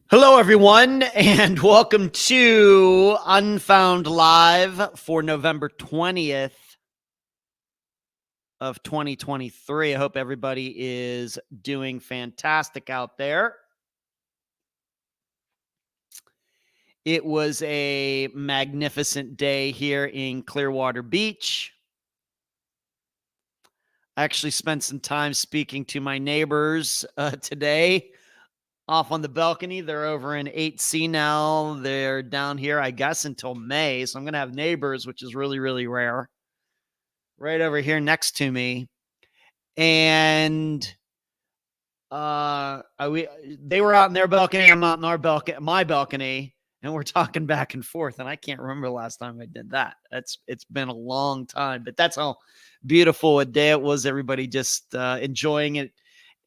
Hello, everyone, and welcome to Unfound Live for November 20th of 2023. I hope everybody is doing fantastic out there. It was a magnificent day here in Clearwater Beach. I actually spent some time speaking to my neighbors today. Off on the balcony. They're over in 8C now. They're down here, I guess, until May. So I'm going to have neighbors, which is really, really rare, right over here next to me. And they were out in their balcony. I'm out in my balcony, and we're talking back and forth. And I can't remember the last time I did that. It's been a long time, but that's how beautiful a day it was. Everybody just enjoying it.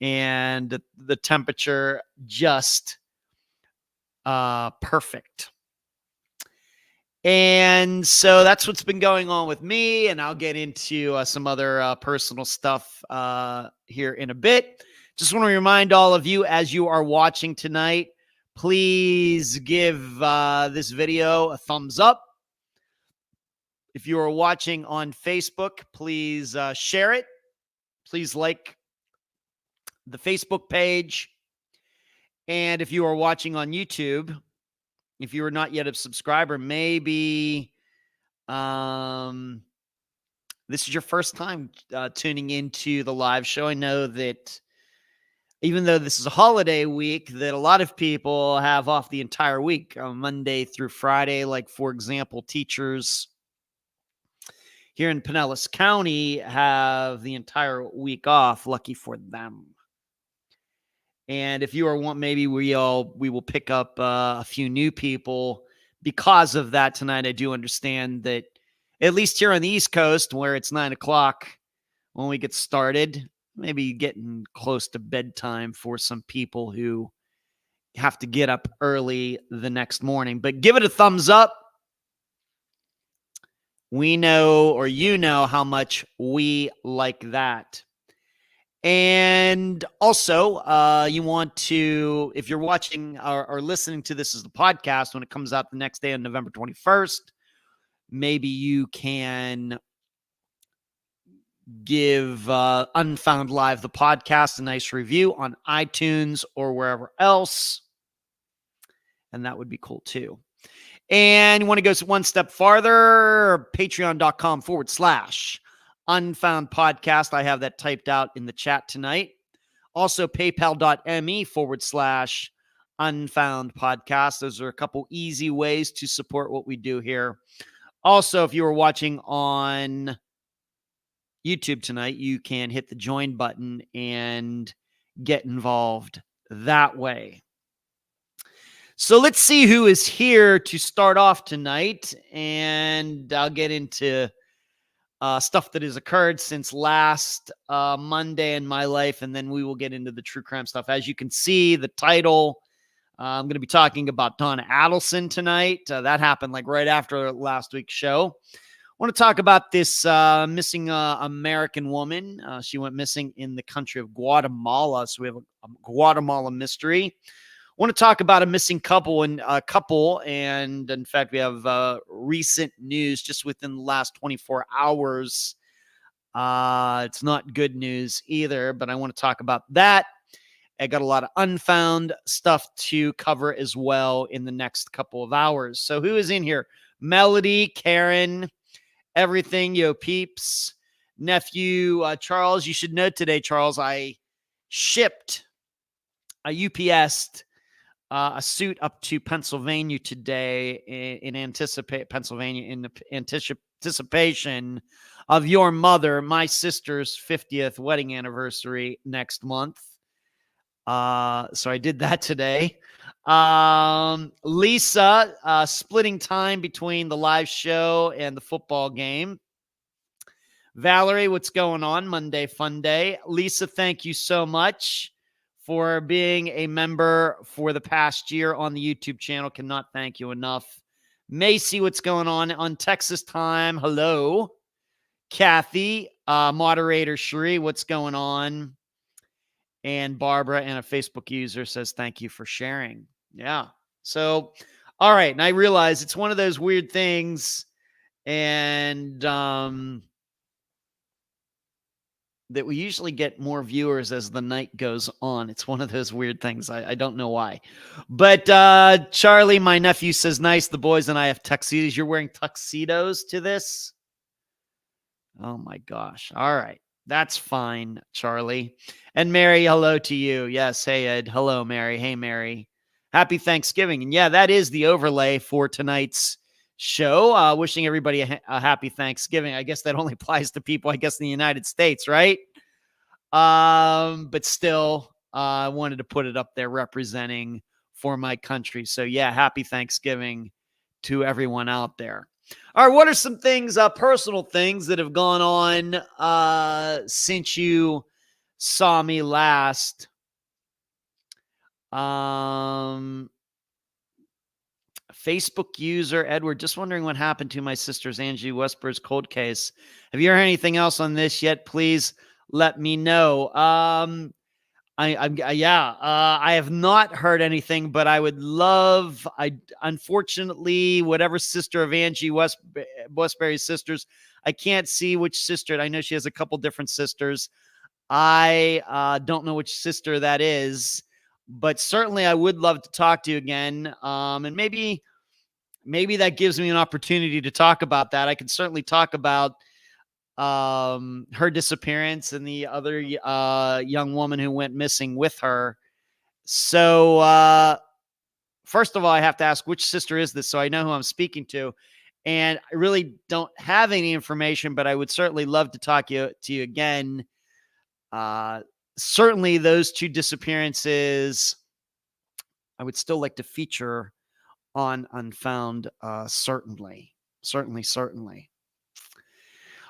And the temperature just perfect. And so that's what's been going on with me, and I'll get into some other personal stuff here in a bit. Just want to remind all of you, as you are watching tonight, please give this video a thumbs up. If you are watching on Facebook, please share it. Please like the Facebook page. And if you are watching on YouTube, if you are not yet a subscriber, maybe this is your first time tuning into the live show. I know that even though this is a holiday week, that a lot of people have off the entire week, Monday through Friday. Like, for example, teachers here in Pinellas County have the entire week off. Lucky for them. And if you are maybe we will pick up a few new people because of that tonight. I do understand that at least here on the East Coast, where it's 9 o'clock when we get started, maybe getting close to bedtime for some people who have to get up early the next morning. But give it a thumbs up. We know, or you know, how much we like that. And also, you want to, if you're watching or listening to this as the podcast, when it comes out the next day on November 21st, maybe you can give Unfound Live, the podcast, a nice review on iTunes or wherever else. And that would be cool too. And you want to go one step farther, patreon.com/Unfound Podcast. I have that typed out in the chat tonight. Also, paypal.me/Unfound Podcast. Those are a couple easy ways to support what we do here. Also, if you are watching on YouTube tonight, you can hit the join button and get involved that way. So let's see who is here to start off tonight, and I'll get into stuff that has occurred since last Monday in my life, and then we will get into the true crime stuff. As you can see, the title, I'm going to be talking about Donna Adelson tonight. That happened like right after last week's show. I want to talk about this missing American woman. She went missing in the country of Guatemala, so we have a Guatemala mystery. I want to talk about a missing couple, and in fact, we have recent news just within the last 24 hours. It's not good news either, but I want to talk about that. I got a lot of unfound stuff to cover as well in the next couple of hours. So who is in here? Melody, Karen, everything, yo peeps, nephew, Charles. You should know today, Charles, I shipped a UPS a suit up to Pennsylvania today in anticipation of your mother, my sister's 50th wedding anniversary next month. So I did that today. Lisa, splitting time between the live show and the football game. Valerie, what's going on? Monday Fun Day. Lisa, thank you so much for being a member for the past year on the YouTube channel. Cannot thank you enough. Macy, what's going on Texas time? Hello. Kathy, moderator Sheree, what's going on? And Barbara, and a Facebook user, says, thank you for sharing. Yeah. So, all right. And I realize it's one of those weird things. And that we usually get more viewers as the night goes on. It's one of those weird things. I don't know why. But Charlie, my nephew, says, nice. The boys and I have tuxedos. You're wearing tuxedos to this? Oh, my gosh. All right. That's fine, Charlie. And Mary, hello to you. Yes. Hey, Ed. Hello, Mary. Hey, Mary. Happy Thanksgiving. And yeah, that is the overlay for tonight's show. Wishing everybody a happy Thanksgiving. I guess that only applies to people, I guess, in the United States, right? But still, I wanted to put it up there representing for my country. So yeah, happy Thanksgiving to everyone out there. All right, what are some things, personal things that have gone on since you saw me last? Facebook user Edward, just wondering what happened to my sister's Angie Westberg's cold case. Have you heard anything else on this yet? Please let me know. I have not heard anything, but I would love. Unfortunately, whatever sister of Angie Westbury's sisters, I can't see which sister. I know she has a couple different sisters. I don't know which sister that is, but certainly I would love to talk to you again. And maybe that gives me an opportunity to talk about that. I can certainly talk about her disappearance and the other young woman who went missing with her. So first of all, I have to ask, which sister is this, so I know who I'm speaking to. And I really don't have any information, but I would certainly love to talk to you again. Certainly those two disappearances I would still like to feature on Unfound, certainly.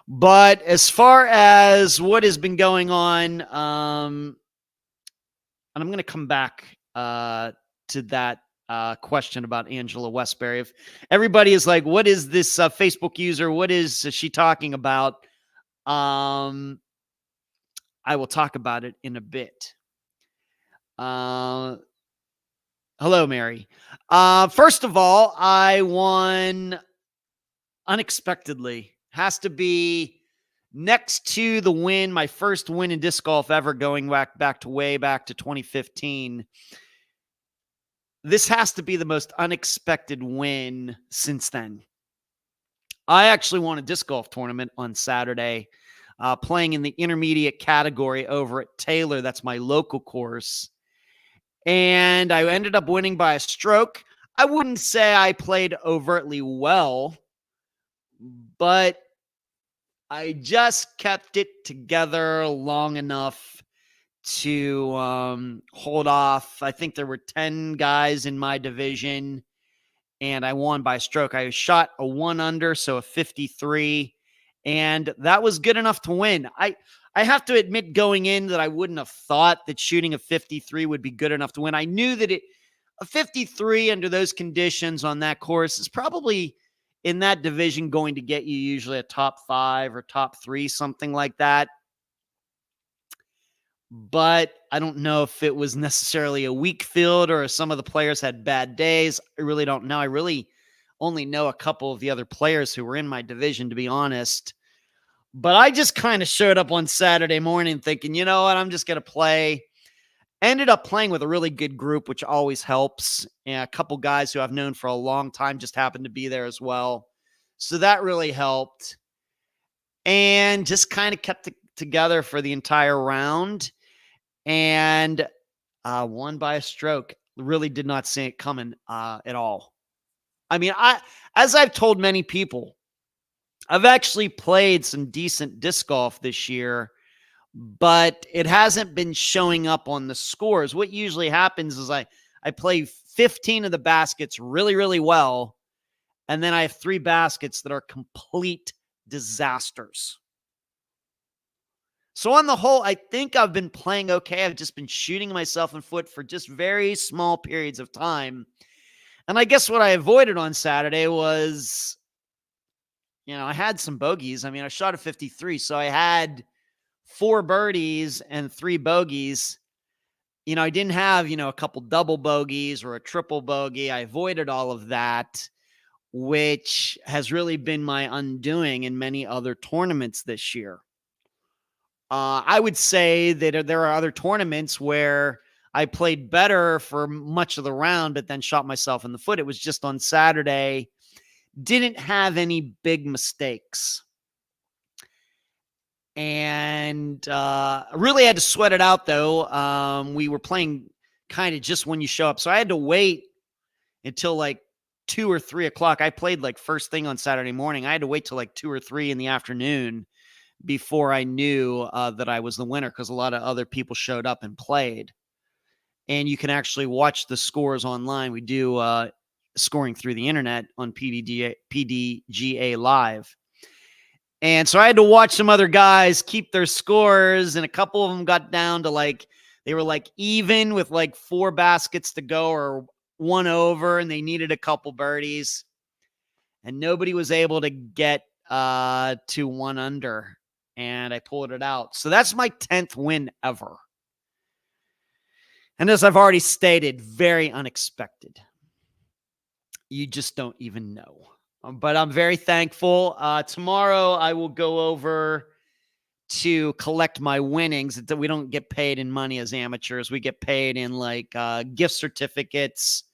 But as far as what has been going on, and I'm going to come back to that question about Angela Westbury. If everybody is like, what is this Facebook user? What is she talking about? I will talk about it in a bit. Hello, Mary. First of all, I won unexpectedly. Has to be next to the win, my first win in disc golf ever, going back to 2015. This has to be the most unexpected win since then. I actually won a disc golf tournament on Saturday, playing in the intermediate category over at Taylor. That's my local course. And I ended up winning by a stroke. I wouldn't say I played overtly well, but I just kept it together long enough to hold off. I think there were 10 guys in my division, and I won by a stroke. I shot a 1 under, so a 53, and that was good enough to win. I have to admit going in that I wouldn't have thought that shooting a 53 would be good enough to win. I knew that a 53 under those conditions on that course is probably in that division going to get you usually a top 5 or top 3, something like that. But I don't know if it was necessarily a weak field or if some of the players had bad days. I really don't know. I really only know a couple of the other players who were in my division, to be honest. But I just kind of showed up on Saturday morning thinking, you know what, I'm just going to play. Ended up playing with a really good group, which always helps. And a couple guys who I've known for a long time just happened to be there as well. So that really helped. And just kind of kept it together for the entire round. And won by a stroke. Really did not see it coming at all. I mean, as I've told many people, I've actually played some decent disc golf this year, but it hasn't been showing up on the scores. What usually happens is I play 15 of the baskets really, really well, and then I have 3 baskets that are complete disasters. So on the whole, I think I've been playing okay. I've just been shooting myself in foot for just very small periods of time. And I guess what I avoided on Saturday was, I had some bogeys. I mean, I shot a 53, so I had 4 birdies and 3 bogeys. I didn't have, a couple double bogeys or a triple bogey. I avoided all of that, which has really been my undoing in many other tournaments this year. I would say that there are other tournaments where I played better for much of the round, but then shot myself in the foot. It was just on Saturday. Didn't have any big mistakes. And really had to sweat it out, though. We were playing kind of just when you show up. So I had to wait until like 2 or 3 o'clock. I played like first thing on Saturday morning. I had to wait till like 2 or 3 in the afternoon before I knew that I was the winner, because a lot of other people showed up and played. And you can actually watch the scores online. We do scoring through the internet on PDGA Live. And so I had to watch some other guys keep their scores, and a couple of them got down to they were like even with like 4 baskets to go or 1 over, and they needed a couple birdies. And nobody was able to get to 1 under, and I pulled it out. So that's my 10th win ever. And as I've already stated, very unexpected. You just don't even know. But I'm very thankful. Tomorrow I will go over to collect my winnings. We don't get paid in money as amateurs. We get paid in like gift certificates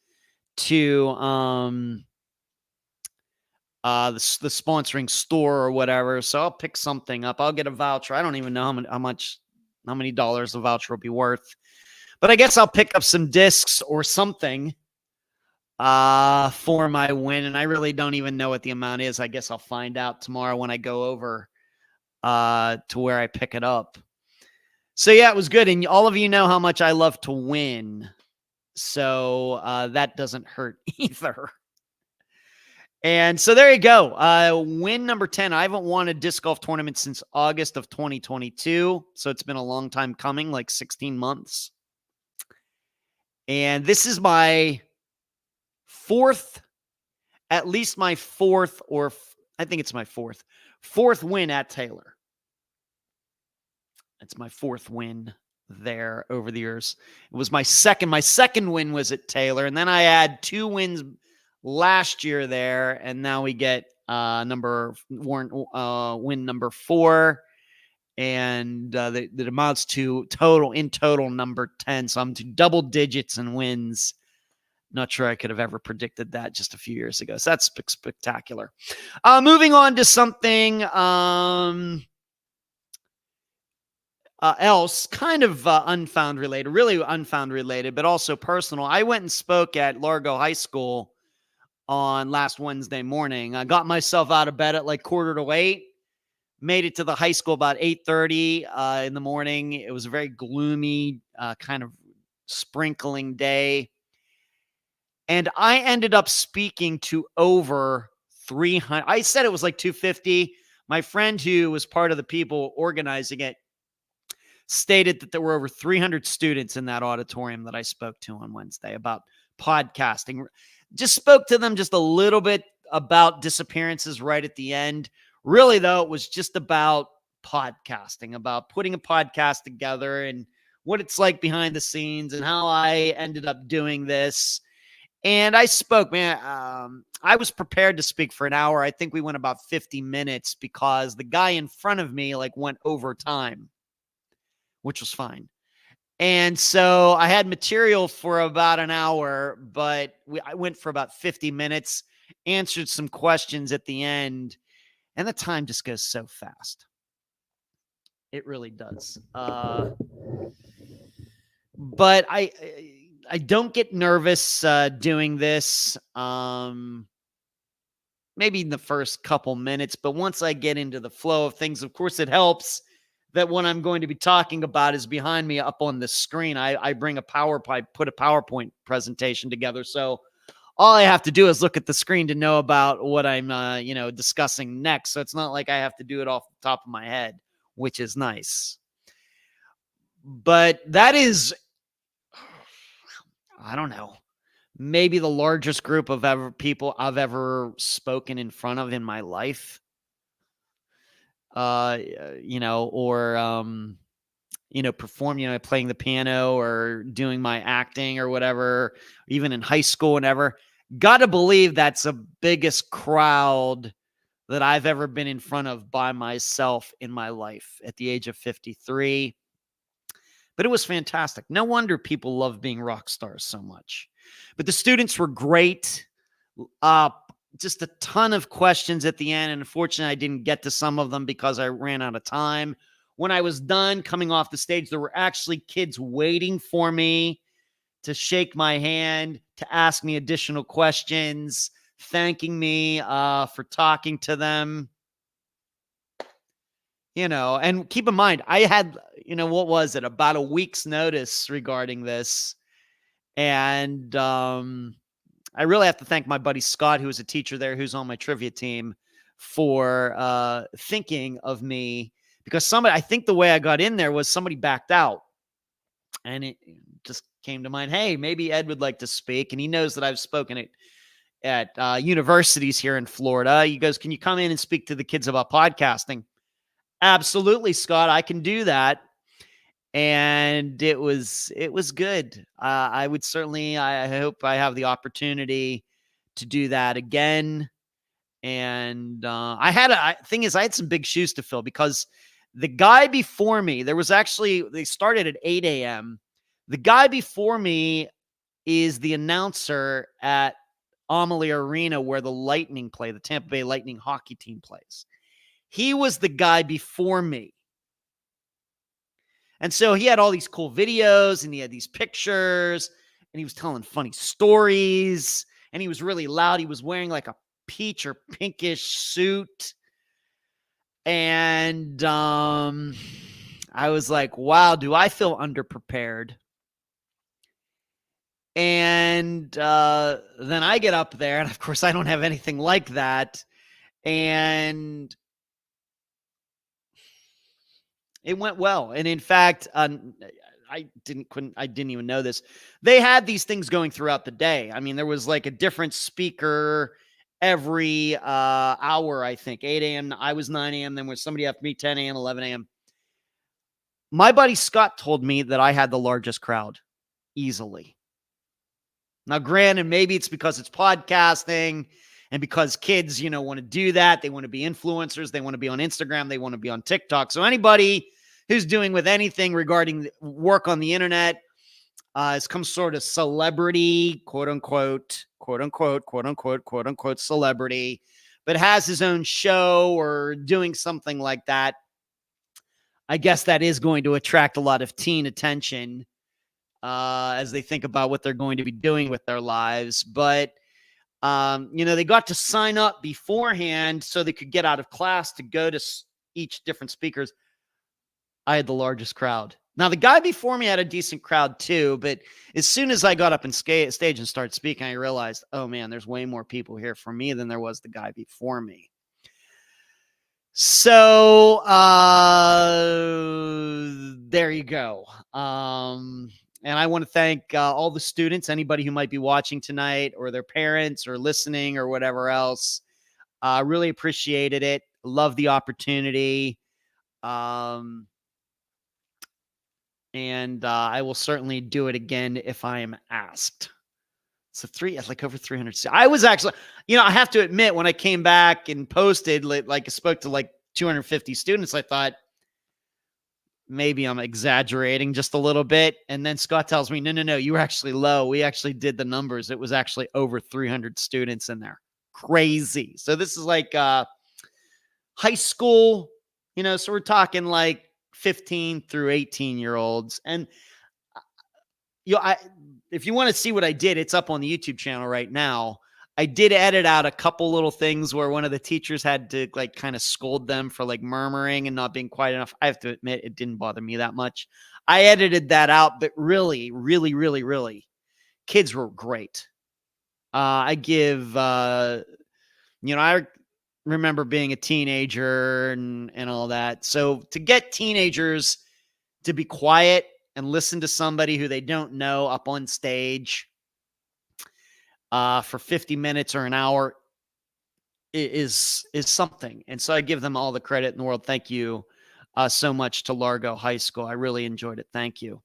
to the sponsoring store or whatever. So I'll pick something up. I'll get a voucher. I don't even know how many dollars the voucher will be worth. But I guess I'll pick up some discs or something for my win. And I really don't even know what the amount is. I guess I'll find out tomorrow when I go over to where I pick it up. So yeah, it was good. And all of you know how much I love to win. So that doesn't hurt either. And so there you go. Win number 10. I haven't won a disc golf tournament since August of 2022. So it's been a long time coming, like 16 months. And this is my at least my fourth, or I think it's my fourth win at Taylor. It's my 4th win there over the years. It was my second win was at Taylor. And then I had 2 wins last year there. And now we get win number 4. And that amounts to total number 10. So I'm to double digits in wins. Not sure I could have ever predicted that just a few years ago. So that's spectacular. Moving on to something else, kind of unfound related, really unfound related, but also personal. I went and spoke at Largo High School on last Wednesday morning. I got myself out of bed at like 7:45. Made it to the high school about 8:30 in the morning. It was a very gloomy, kind of sprinkling day. And I ended up speaking to over 300. I said it was like 250. My friend who was part of the people organizing it stated that there were over 300 students in that auditorium that I spoke to on Wednesday about podcasting. Just spoke to them just a little bit about disappearances right at the end. Really, though, it was just about podcasting, about putting a podcast together and what it's like behind the scenes and how I ended up doing this. And I spoke, man. I was prepared to speak for an hour. I think we went about 50 minutes because the guy in front of me went over time, which was fine. And so I had material for about an hour, but I went for about 50 minutes, answered some questions at the end. And the time just goes so fast. It really does. But I don't get nervous doing this. Maybe in the first couple minutes, but once I get into the flow of things, of course, it helps that what I'm going to be talking about is behind me up on the screen. I bring put a PowerPoint presentation together. So all I have to do is look at the screen to know about what I'm, discussing next. So it's not like I have to do it off the top of my head, which is nice. But that is, I don't know, maybe the largest group of people I've ever spoken in front of in my life. perform, playing the piano or doing my acting or whatever, even in high school, whenever. Got to believe that's the biggest crowd that I've ever been in front of by myself in my life at the age of 53. But it was fantastic. No wonder people love being rock stars so much. But the students were great. Just a ton of questions at the end. And unfortunately, I didn't get to some of them because I ran out of time. When I was done coming off the stage, there were actually kids waiting for me to shake my hand, to ask me additional questions, thanking me for talking to them. And keep in mind, I had, what was it, about a week's notice regarding this. And I really have to thank my buddy Scott, who was a teacher there, who's on my trivia team, for thinking of me. Because I think the way I got in there was somebody backed out. And it just came to mind, hey, maybe Ed would like to speak. And he knows that I've spoken at universities here in Florida. He goes, can you come in and speak to the kids about podcasting? Absolutely, Scott, I can do that. And it was good. I would certainly, I hope I have the opportunity to do that again. And I had some big shoes to fill, because the guy before me, they started at 8 a.m. The guy before me is the announcer at Amalie Arena, where the Lightning play, the Tampa Bay Lightning hockey team plays. He was the guy before me. And so he had all these cool videos, and he had these pictures, and he was telling funny stories, and he was really loud. He was wearing like a peach or pinkish suit. And I was like, wow, do I feel underprepared? And then I get up there, and of course I don't have anything like that. And it went well. And in fact, I didn't even know this. They had these things going throughout the day. I mean, there was like a different speaker every hour, I think. 8 a.m. I was 9 a.m. Then was somebody after me, 10 a.m., 11 a.m. My buddy Scott told me that I had the largest crowd easily. Now, granted, maybe it's because it's podcasting and because kids, want to do that. They want to be influencers. They want to be on Instagram. They want to be on TikTok. So anybody who's doing with anything regarding work on the internet is some sort of celebrity, quote unquote, celebrity, but has his own show or doing something like that. I guess that is going to attract a lot of teen attention as they think about what they're going to be doing with their lives. But, they got to sign up beforehand so they could get out of class to go to each different speakers. I had the largest crowd. Now, the guy before me had a decent crowd too, but as soon as I got up on stage and started speaking, I realized, oh man, there's way more people here for me than there was the guy before me. So there you go. And I want to thank all the students, anybody who might be watching tonight, or their parents, or listening, or whatever else. Really appreciated it. Love the opportunity. And I will certainly do it again if I am asked. So over 300. I was actually, I have to admit, when I came back and posted, like I spoke to like 250 students, I thought maybe I'm exaggerating just a little bit. And then Scott tells me, no, you were actually low. We actually did the numbers. It was actually over 300 students in there. Crazy. So this is like high school, so we're talking like 15 through 18-year-olds. And if you want to see what I did, it's up on the YouTube channel right now. I did edit out a couple little things where one of the teachers had to like kind of scold them for like murmuring and not being quiet enough. I have to admit, it didn't bother me that much. I edited that out, but really, really, really, really, kids were great. I remember being a teenager and all that. So to get teenagers to be quiet and listen to somebody who they don't know up on stage for 50 minutes or an hour is something. And so I give them all the credit in the world. Thank you so much to Largo High School. I really enjoyed it. Thank you.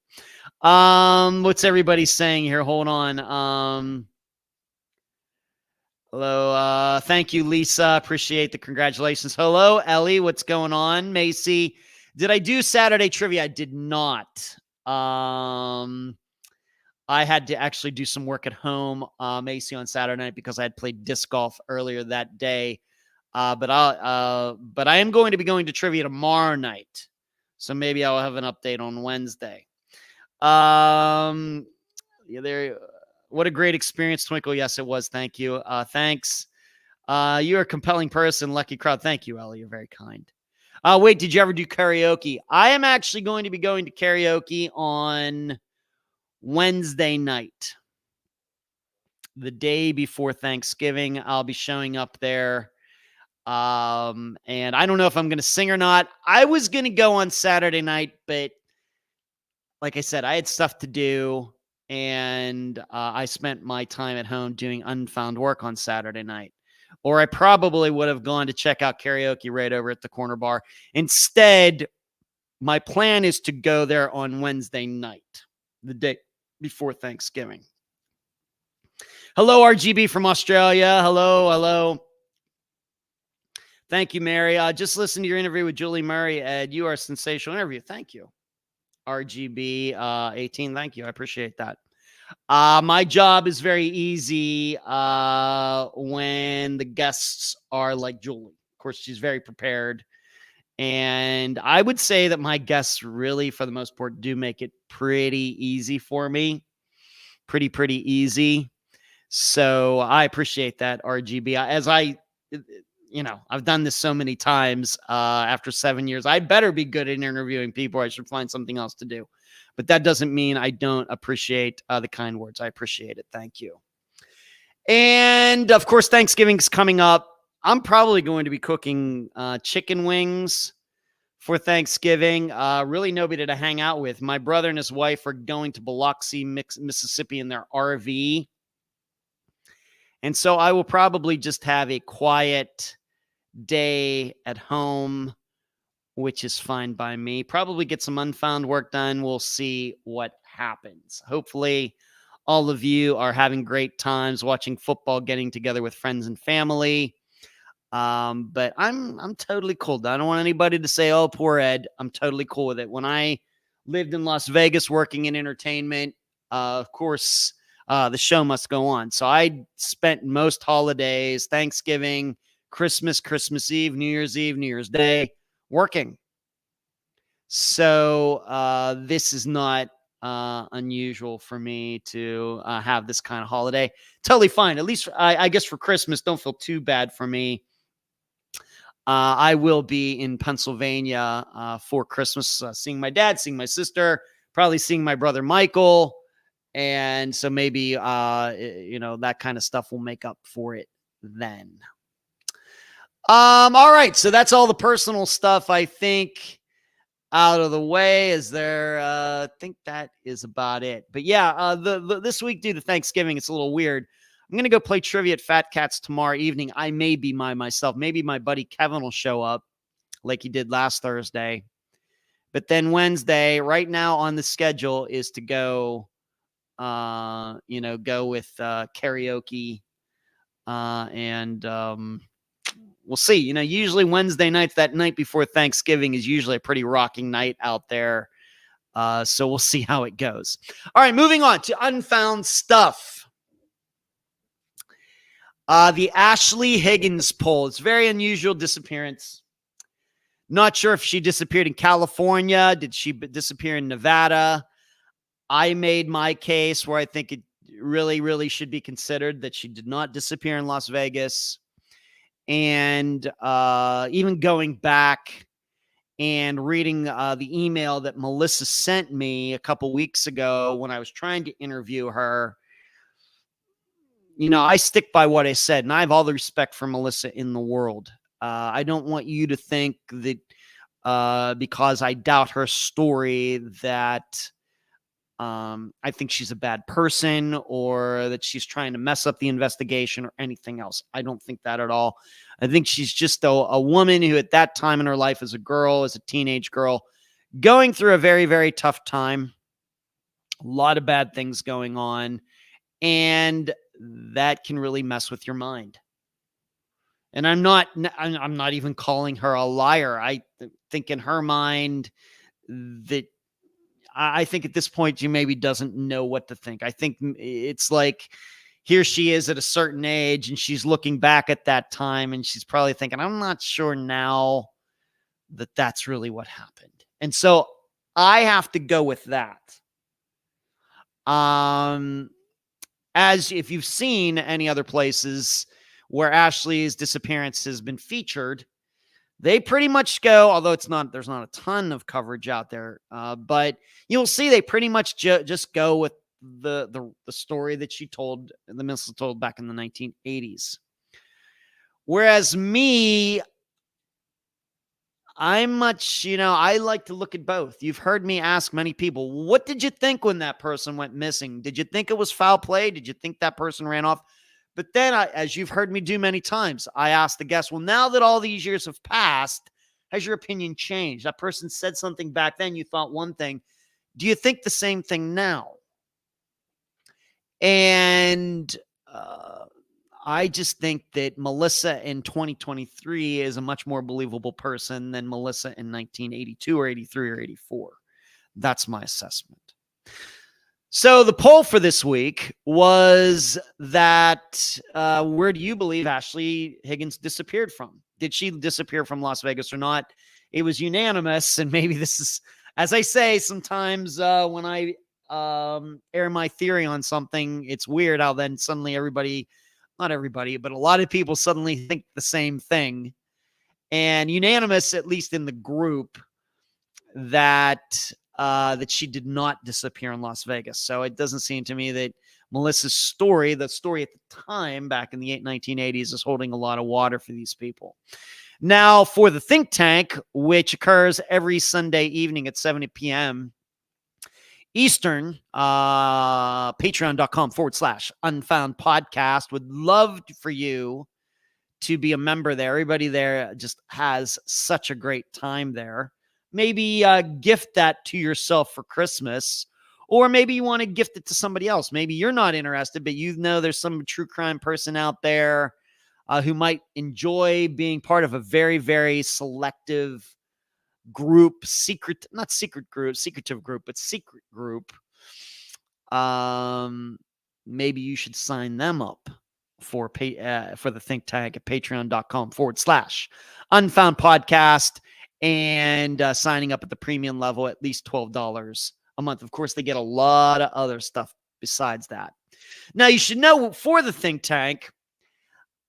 What's everybody saying here? Hold on. Hello. Thank you, Lisa. Appreciate the congratulations. Hello, Ellie. What's going on? Macy. Did I do Saturday trivia? I did not. I had to actually do some work at home, Macy, on Saturday night because I had played disc golf earlier that day. But I am going to be going to trivia tomorrow night. So maybe I'll have an update on Wednesday. What a great experience, Twinkle. Yes, it was. Thank you. Thanks. You're a compelling person. Lucky crowd. Thank you, Ellie. You're very kind. Wait, did you ever do karaoke? I am actually going to be going to karaoke on Wednesday night, the day before Thanksgiving. I'll be showing up there. And I don't know if I'm going to sing or not. I was going to go on Saturday night, but like I said, I had stuff to do, and I spent my time at home doing unfound work on Saturday night. Or I probably would have gone to check out karaoke right over at the corner bar. Instead, my plan is to go there on Wednesday night, the day before Thanksgiving. Hello, RGB from Australia. Hello. Thank you, Mary. Just listen to your interview with Julie Murray, Ed. You are a sensational interview. Thank you. RGB 18. Thank you. I appreciate that. My job is very easy when the guests are like Julie. Of course, she's very prepared. And I would say that my guests really, for the most part, do make it pretty easy for me. Pretty easy. So I appreciate that, RGB. I've done this so many times after 7 years. I better be good at interviewing people. I should find something else to do. But that doesn't mean I don't appreciate the kind words. I appreciate it. Thank you. And, of course, Thanksgiving's coming up. I'm probably going to be cooking chicken wings for Thanksgiving. Really nobody to hang out with. My brother and his wife are going to Biloxi, Mississippi in their RV. And so I will probably just have a quiet day at home, which is fine by me. Probably get some unfound work done. We'll see what happens. Hopefully, all of you are having great times watching football, getting together with friends and family. But I'm totally cool. I don't want anybody to say, "Oh, poor Ed." I'm totally cool with it. When I lived in Las Vegas working in entertainment, of course, the show must go on. So I spent most holidays, Thanksgiving, Christmas Eve, New Year's Day, working. So this is not unusual for me to have this kind of holiday. Totally fine. At least I guess for Christmas, don't feel too bad for me. I will be in Pennsylvania for Christmas, seeing my dad, seeing my sister, probably seeing my brother Michael. And so maybe, that kind of stuff will make up for it then. All right. So that's all the personal stuff, I think, out of the way. I think that is about it. But yeah, this week due to Thanksgiving, it's a little weird. I'm going to go play trivia at Fat Cats tomorrow evening. I may be myself. Maybe my buddy Kevin will show up like he did last Thursday. But then Wednesday, right now on the schedule, is to go with karaoke. And we'll see. Usually Wednesday nights, that night before Thanksgiving, is usually a pretty rocking night out there. So we'll see how it goes. All right, moving on to unfound stuff. The Ashley Higgins poll. It's very unusual disappearance. Not sure if she disappeared in California. Did she disappear in Nevada? I made my case where I think it really should be considered that she did not disappear in Las Vegas. And even going back and reading the email that Melissa sent me a couple weeks ago when I was trying to interview her, I stick by what I said, and I have all the respect for Melissa in the world. I don't want you to think that because I doubt her story that I think she's a bad person or that she's trying to mess up the investigation or anything else. I don't think that at all. I think she's just a woman who at that time in her life as a girl, as a teenage girl, going through a very, very tough time. A lot of bad things going on. And that can really mess with your mind. And I'm not even calling her a liar. I think in her mind that I think at this point, she maybe doesn't know what to think. I think it's like here she is at a certain age and she's looking back at that time and she's probably thinking, I'm not sure now that that's really what happened. And so I have to go with that. As if you've seen any other places where Ashley's disappearance has been featured, they pretty much go, although there's not a ton of coverage out there, but you'll see they pretty much just go with the story that she told, the Missile told back in the 1980s. Whereas me, I like to look at both. You've heard me ask many people, what did you think when that person went missing? Did you think it was foul play? Did you think that person ran off? But then, as you've heard me do many times, I asked the guest, well, now that all these years have passed, has your opinion changed? That person said something back then, you thought one thing. Do you think the same thing now? And I just think that Melissa in 2023 is a much more believable person than Melissa in 1982 or 83 or 84. That's my assessment. So the poll for this week was that where do you believe Ashley Higgins disappeared from? Did she disappear from Las Vegas or not? It was unanimous, and maybe this is, as I say, sometimes when I air my theory on something, it's weird how then suddenly not everybody, but a lot of people suddenly think the same thing. And unanimous, at least in the group, that she did not disappear in Las Vegas. So it doesn't seem to me that Melissa's story, the story at the time back in the 1980s, is holding a lot of water for these people. Now, for the think tank, which occurs every Sunday evening at 7 p.m. Eastern, patreon.com/Unfound Podcast. Would love for you to be a member there. Everybody there just has such a great time there. Maybe gift that to yourself for Christmas, or maybe you want to gift it to somebody else. Maybe you're not interested, but you know there's some true crime person out there who might enjoy being part of a very, very selective group, secretive group, but secret group. Maybe you should sign them up for the think tank at patreon.com/Unfound Podcast. And signing up at the premium level, at least $12 a month. Of course, they get a lot of other stuff besides that. Now, you should know for the think tank,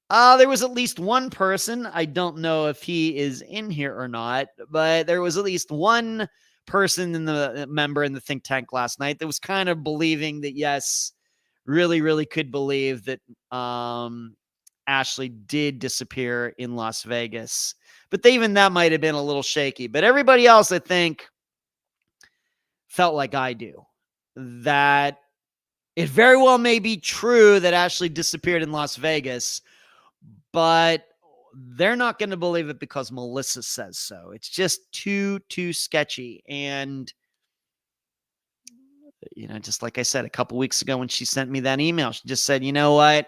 there was at least one person. I don't know if he is in here or not, but there was at least one person member in the think tank last night that was kind of believing that, yes, really, really could believe that Ashley did disappear in Las Vegas. But even that might have been a little shaky. But everybody else, I think, felt like I do. That it very well may be true that Ashley disappeared in Las Vegas, but they're not going to believe it because Melissa says so. It's just too sketchy. And, just like I said a couple weeks ago when she sent me that email, she just said, you know what?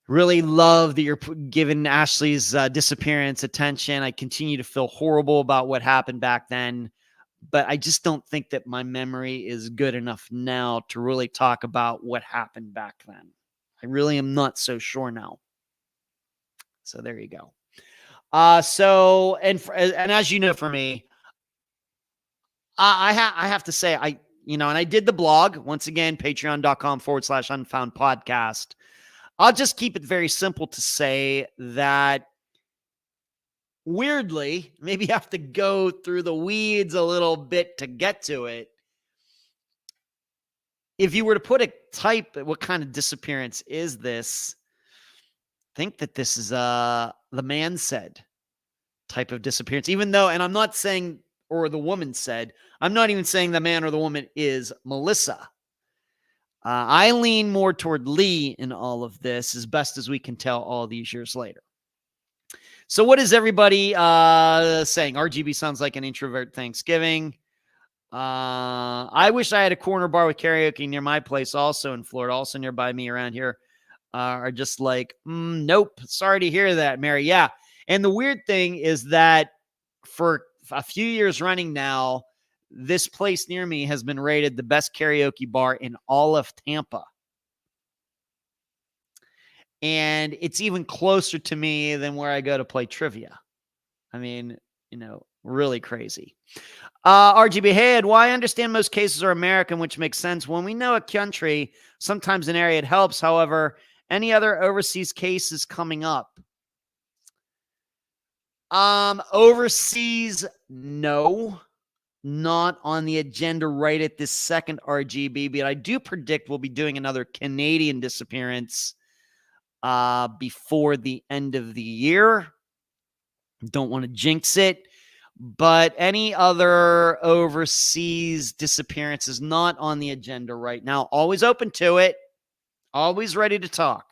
Really love that you're giving Ashley's disappearance attention. I continue to feel horrible about what happened back then, but I just don't think that my memory is good enough now to really talk about what happened back then. I really am not so sure now. So there you go. And as you know, for me, I have to say, and I did the blog once again, patreon.com/Unfound Podcast. I'll just keep it very simple to say that weirdly, maybe you have to go through the weeds a little bit to get to it. If you were to put a type, what kind of disappearance is this? Think that this is the man said type of disappearance, even though, and I'm not saying or the woman said. I'm not even saying the man or the woman is Melissa. I lean more toward Lee in all of this, as best as we can tell all these years later. So what is everybody saying? RGB sounds like an introvert Thanksgiving. I wish I had a corner bar with karaoke near my place, also in Florida, also nearby me around here. Are just like, nope. Sorry to hear that, Mary. Yeah. And the weird thing is that for a few years running now, this place near me has been rated the best karaoke bar in all of Tampa. And it's even closer to me than where I go to play trivia. I mean, really crazy. RGB, hey, Ed, well, I understand most cases are American, which makes sense. When we know a country, sometimes an area, it helps. However, any other overseas cases coming up? Overseas, no. Not on the agenda right at this second, RGB, but I do predict we'll be doing another Canadian disappearance before the end of the year. Don't want to jinx it, but any other overseas disappearance is not on the agenda right now. Always open to it. Always ready to talk.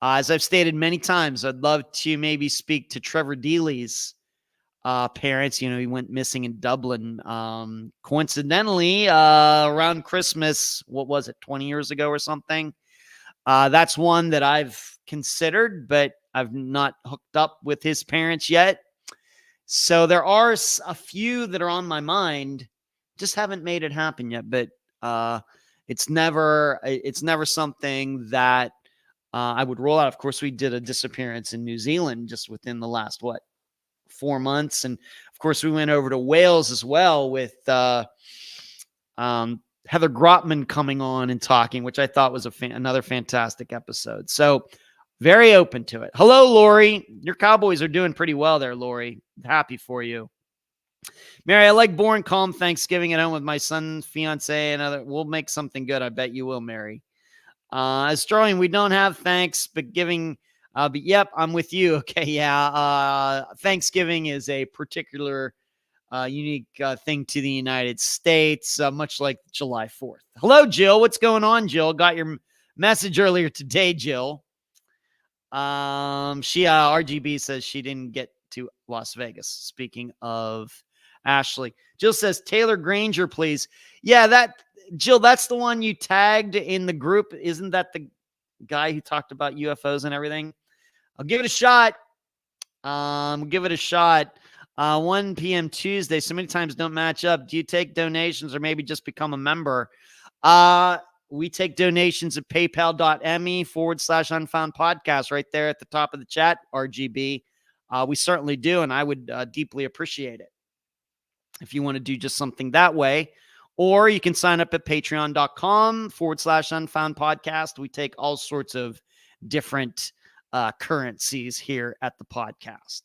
As I've stated many times, I'd love to maybe speak to Trevor Dealey's parents. He went missing in Dublin. Coincidentally, around Christmas, what was it, 20 years ago or something? That's one that I've considered, but I've not hooked up with his parents yet. So there are a few that are on my mind, just haven't made it happen yet. But it's never something that I would roll out. Of course, we did a disappearance in New Zealand just within the last 4 months, and of course we went over to Wales as well with Heather Grotman coming on and talking, which I thought was another fantastic episode. So very open to it. Hello, Lori. Your Cowboys are doing pretty well there, Lori. Happy for you. Mary, I like boring, calm Thanksgiving at home with my son's fiance and other. We'll make something good. I bet you will, Mary. Sterling, we don't have Thanksgiving, but yep, I'm with you. Okay, yeah. Thanksgiving is a particular unique thing to the United States, much like July 4th. Hello, Jill. What's going on, Jill? Got your message earlier today, Jill. RGB says she didn't get to Las Vegas. Speaking of Ashley, Jill says Taylor Granger, please. Yeah, Jill, that's the one you tagged in the group. Isn't that the guy who talked about UFOs and everything? I'll give it a shot. 1 p.m. Tuesday. So many times don't match up. Do you take donations or maybe just become a member? We take donations at paypal.me/Unfound Podcast right there at the top of the chat, RGB. We certainly do, and I would deeply appreciate it if you want to do just something that way. Or you can sign up at patreon.com/Unfound Podcast. We take all sorts of different currencies here at the podcast.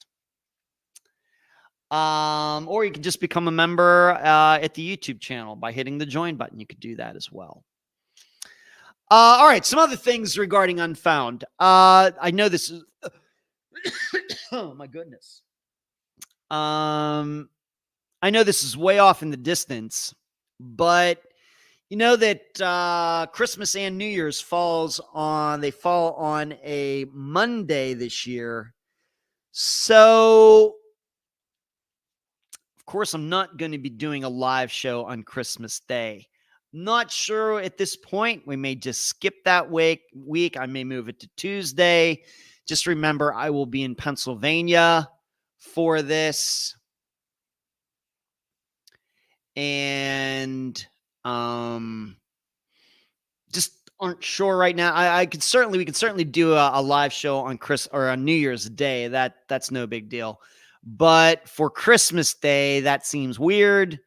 Or you can just become a member at the YouTube channel by hitting the join button. You could do that as well. All right, some other things regarding Unfound. I know this is... oh, my goodness. I know this is way off in the distance, but you know that Christmas and New Year's fall on a Monday this year. So, of course, I'm not going to be doing a live show on Christmas Day. Not sure at this point. We may just skip that week. I may move it to Tuesday. Just remember, I will be in Pennsylvania for this. And just aren't sure right now. We could certainly do a live show on on New Year's Day. That's no big deal. But for Christmas Day, that seems weird.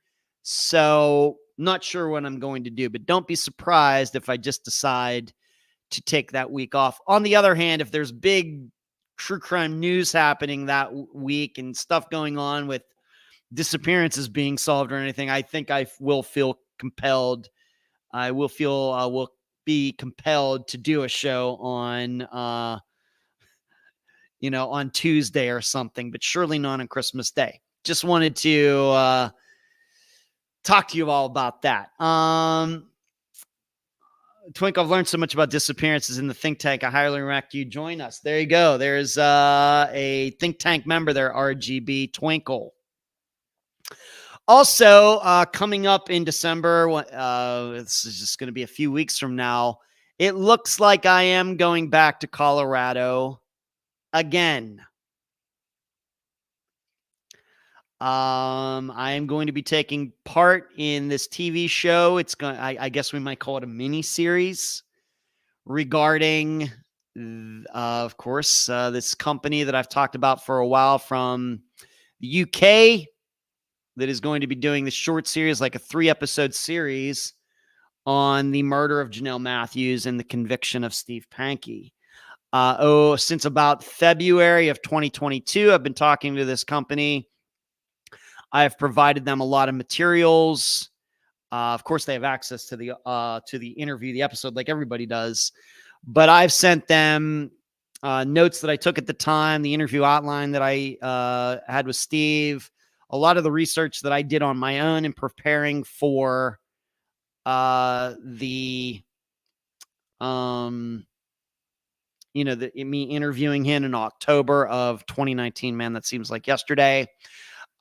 So not sure what I'm going to do, but don't be surprised if I just decide to take that week off. On the other hand, if there's big true crime news happening that week and stuff going on with disappearances being solved or anything, I think I will feel compelled. I will be compelled to do a show on, on Tuesday or something, but surely not on Christmas Day. just wanted to talk to you all about that. Twink, I've learned so much about disappearances in the think tank. I highly recommend you join us. There you go. There's a think tank member there, RGB Twinkle. Also, coming up in December, this is just going to be a few weeks from now. It looks like I am going back to Colorado again. I am going to be taking part in this TV show. It's going, I guess we might call it a mini series regarding, of course, this company that I've talked about for a while from the UK that is going to be doing this short series, like a 3-episode series on the murder of Janelle Matthews and the conviction of Steve Pankey. Since about February of 2022, I've been talking to this company. I've provided them a lot of materials. Of course, they have access to the interview, the episode, like everybody does. But I've sent them notes that I took at the time, the interview outline that I had with Steve, a lot of the research that I did on my own in preparing for me interviewing him in October of 2019. Man, that seems like yesterday.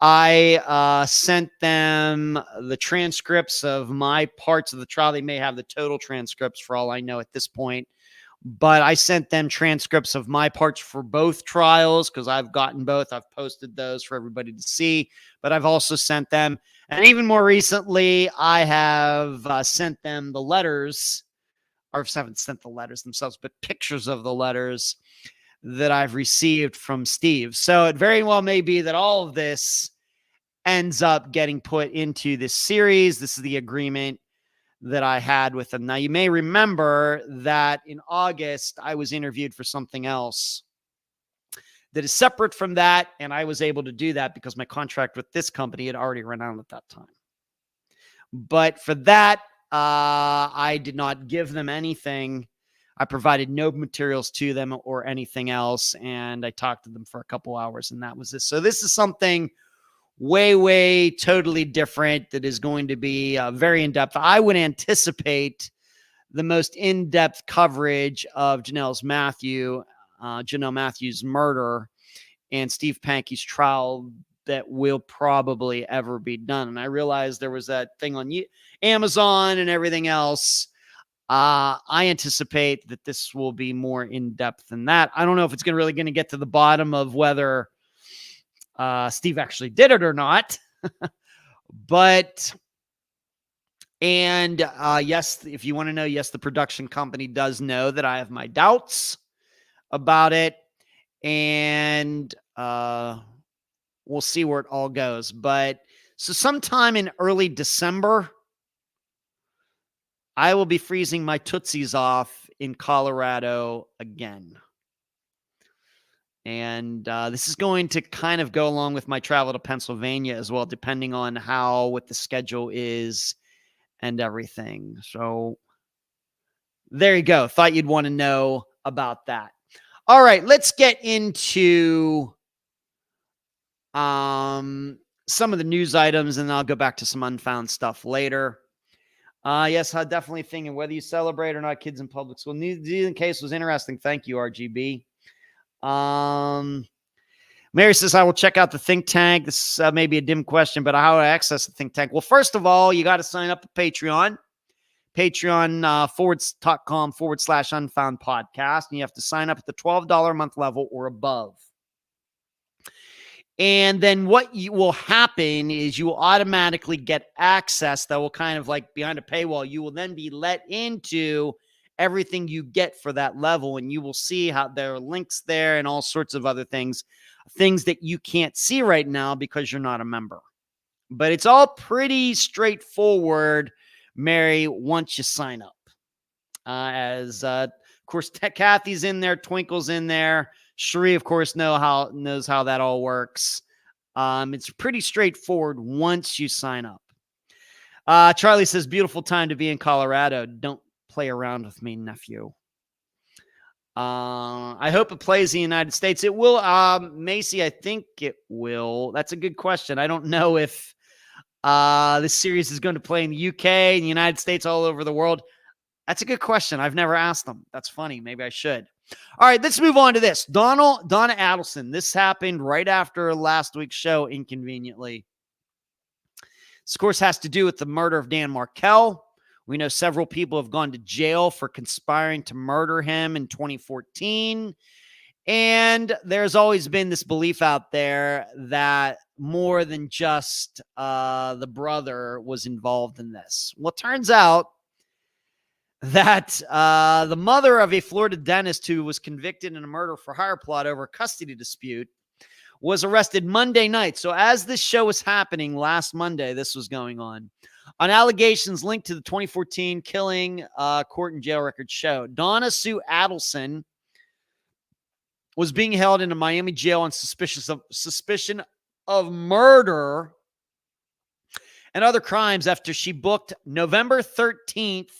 I sent them the transcripts of my parts of the trial. They may have the total transcripts for all I know at this point, but I sent them transcripts of my parts for both trials because I've gotten both. I've posted those for everybody to see, but I've also sent them, and even more recently, I have sent them the letters, or haven't sent the letters themselves, but pictures of the letters that I've received from Steve. So it very well may be that all of this ends up getting put into this series. This is the agreement that I had with him. Now, you may remember that in August, I was interviewed for something else that is separate from that, and I was able to do that because my contract with this company had already run out at that time. But for that, I did not give them anything. I provided no materials to them or anything else, and I talked to them for a couple hours, and that was this. So this is something way totally different that is going to be very in-depth. I would anticipate the most in-depth coverage of Janelle Matthews' murder and Steve Pankey's trial that will probably ever be done. And I realized there was that thing on Amazon and everything else. I anticipate that this will be more in-depth than that. I don't know if it's really going to get to the bottom of whether Steve actually did it or not. But, and yes, if you want to know, yes, the production company does know that I have my doubts about it. And we'll see where it all goes. But so sometime in early December, I will be freezing my Tootsies off in Colorado again. And this is going to kind of go along with my travel to Pennsylvania as well, depending on what the schedule is and everything. So there you go. Thought you'd want to know about that. All right, let's get into some of the news items, and I'll go back to some Unfound stuff later. Yes, I definitely thinking whether you celebrate or not kids in public school. New Zealand case was interesting. Thank you, RGB. Mary says, I will check out the think tank. This may be a dim question, but how do I access the think tank? Well, first of all, you got to sign up to Patreon. Patreon.com/Unfound Podcast. And you have to sign up at the $12 a month level or above. And then what will happen is you will automatically get access that will kind of like behind a paywall. You will then be let into everything you get for that level. And you will see how there are links there and all sorts of other things that you can't see right now because you're not a member. But it's all pretty straightforward, Mary, once you sign up. Of course, Kathy's in there, Twinkle's in there. Cherie, of course, knows how that all works. It's pretty straightforward once you sign up. Charlie says, beautiful time to be in Colorado. Don't play around with me, nephew. I hope it plays in the United States. It will. Macy, I think it will. That's a good question. I don't know if this series is going to play in the UK, in the United States, all over the world. That's a good question. I've never asked them. That's funny. Maybe I should. All right, let's move on to this. Donna Adelson. This happened right after last week's show, inconveniently. This, of course, has to do with the murder of Dan Markel. We know several people have gone to jail for conspiring to murder him in 2014. And there's always been this belief out there that more than just the brother was involved in this. Well, it turns out that the mother of a Florida dentist who was convicted in a murder for hire plot over a custody dispute was arrested Monday night. So as this show was happening last Monday, this was going on allegations linked to the 2014 killing. Court and jail records show Donna Sue Adelson was being held in a Miami jail on suspicion of murder and other crimes after she booked November 13th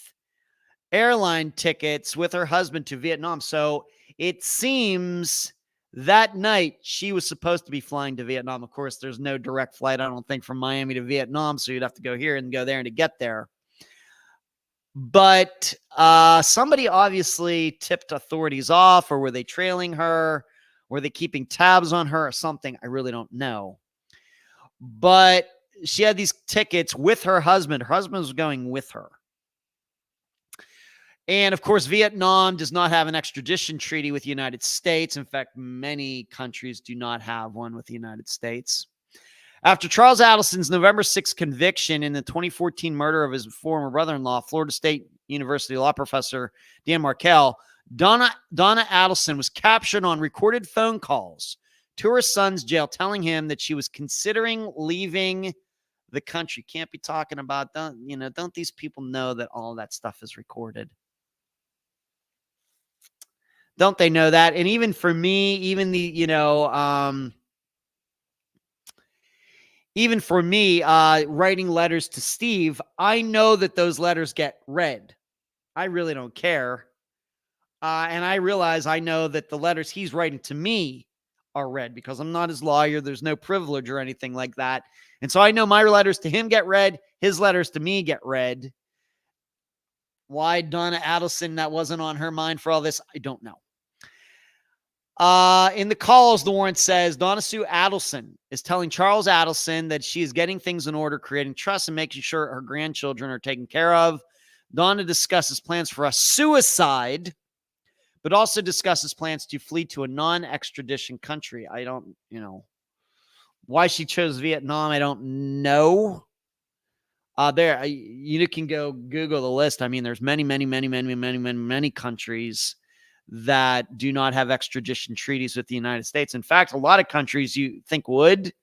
airline tickets with her husband to Vietnam. So it seems that night she was supposed to be flying to Vietnam. Of course, there's no direct flight, I don't think, from Miami to Vietnam. So you'd have to go here and go there and to get there. But somebody obviously tipped authorities off, or were they trailing her? Were they keeping tabs on her or something? I really don't know. But she had these tickets with her husband. Her husband was going with her. And, of course, Vietnam does not have an extradition treaty with the United States. In fact, many countries do not have one with the United States. After Charles Adelson's November 6th conviction in the 2014 murder of his former brother-in-law, Florida State University law professor Dan Markel, Donna Adelson was captured on recorded phone calls to her son's jail, telling him that she was considering leaving the country. Can't be talking about, don't these people know that all that stuff is recorded? Don't they know that? And even for me, even for me, writing letters to Steve, I know that those letters get read. I really don't care. And I know that the letters he's writing to me are read because I'm not his lawyer. There's no privilege or anything like that. And so I know my letters to him get read. His letters to me get read. Why Donna Adelson, that wasn't on her mind for all this, I don't know. In the calls, the warrant says Donna Sue Adelson is telling Charles Adelson that she is getting things in order, creating trust, and making sure her grandchildren are taken care of. Donna discusses plans for a suicide, but also discusses plans to flee to a non-extradition country. I don't, why she chose Vietnam, I don't know. You can go Google the list. I mean, there's many countries that do not have extradition treaties with the United States. In fact, a lot of countries you think would,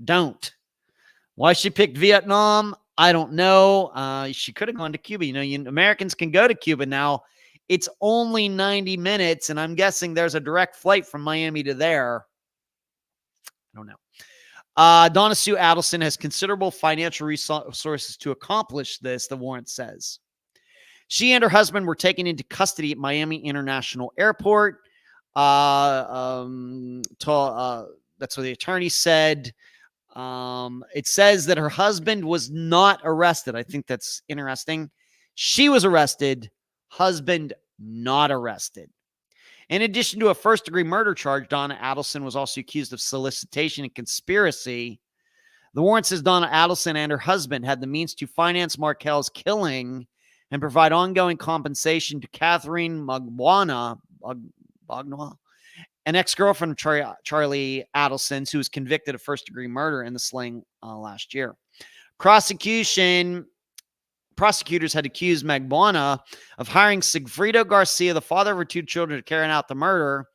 don't. Why she picked Vietnam, I don't know. She could have gone to Cuba. Americans can go to Cuba now. It's only 90 minutes, and I'm guessing there's a direct flight from Miami to there. I don't know. Donna Sue Adelson has considerable financial resources to accomplish this, the warrant says. She and her husband were taken into custody at Miami International Airport. That's what the attorney said. It says that her husband was not arrested. I think that's interesting. She was arrested, husband not arrested. In addition to a first-degree murder charge, Donna Adelson was also accused of solicitation and conspiracy. The warrant says Donna Adelson and her husband had the means to finance Markel's killing and provide ongoing compensation to Catherine Magwana, an ex-girlfriend of Charlie Adelson, who was convicted of first-degree murder in the slaying last year. Prosecutors had accused Magwana of hiring Sigfrido Garcia, the father of her two children, to carry out the murder.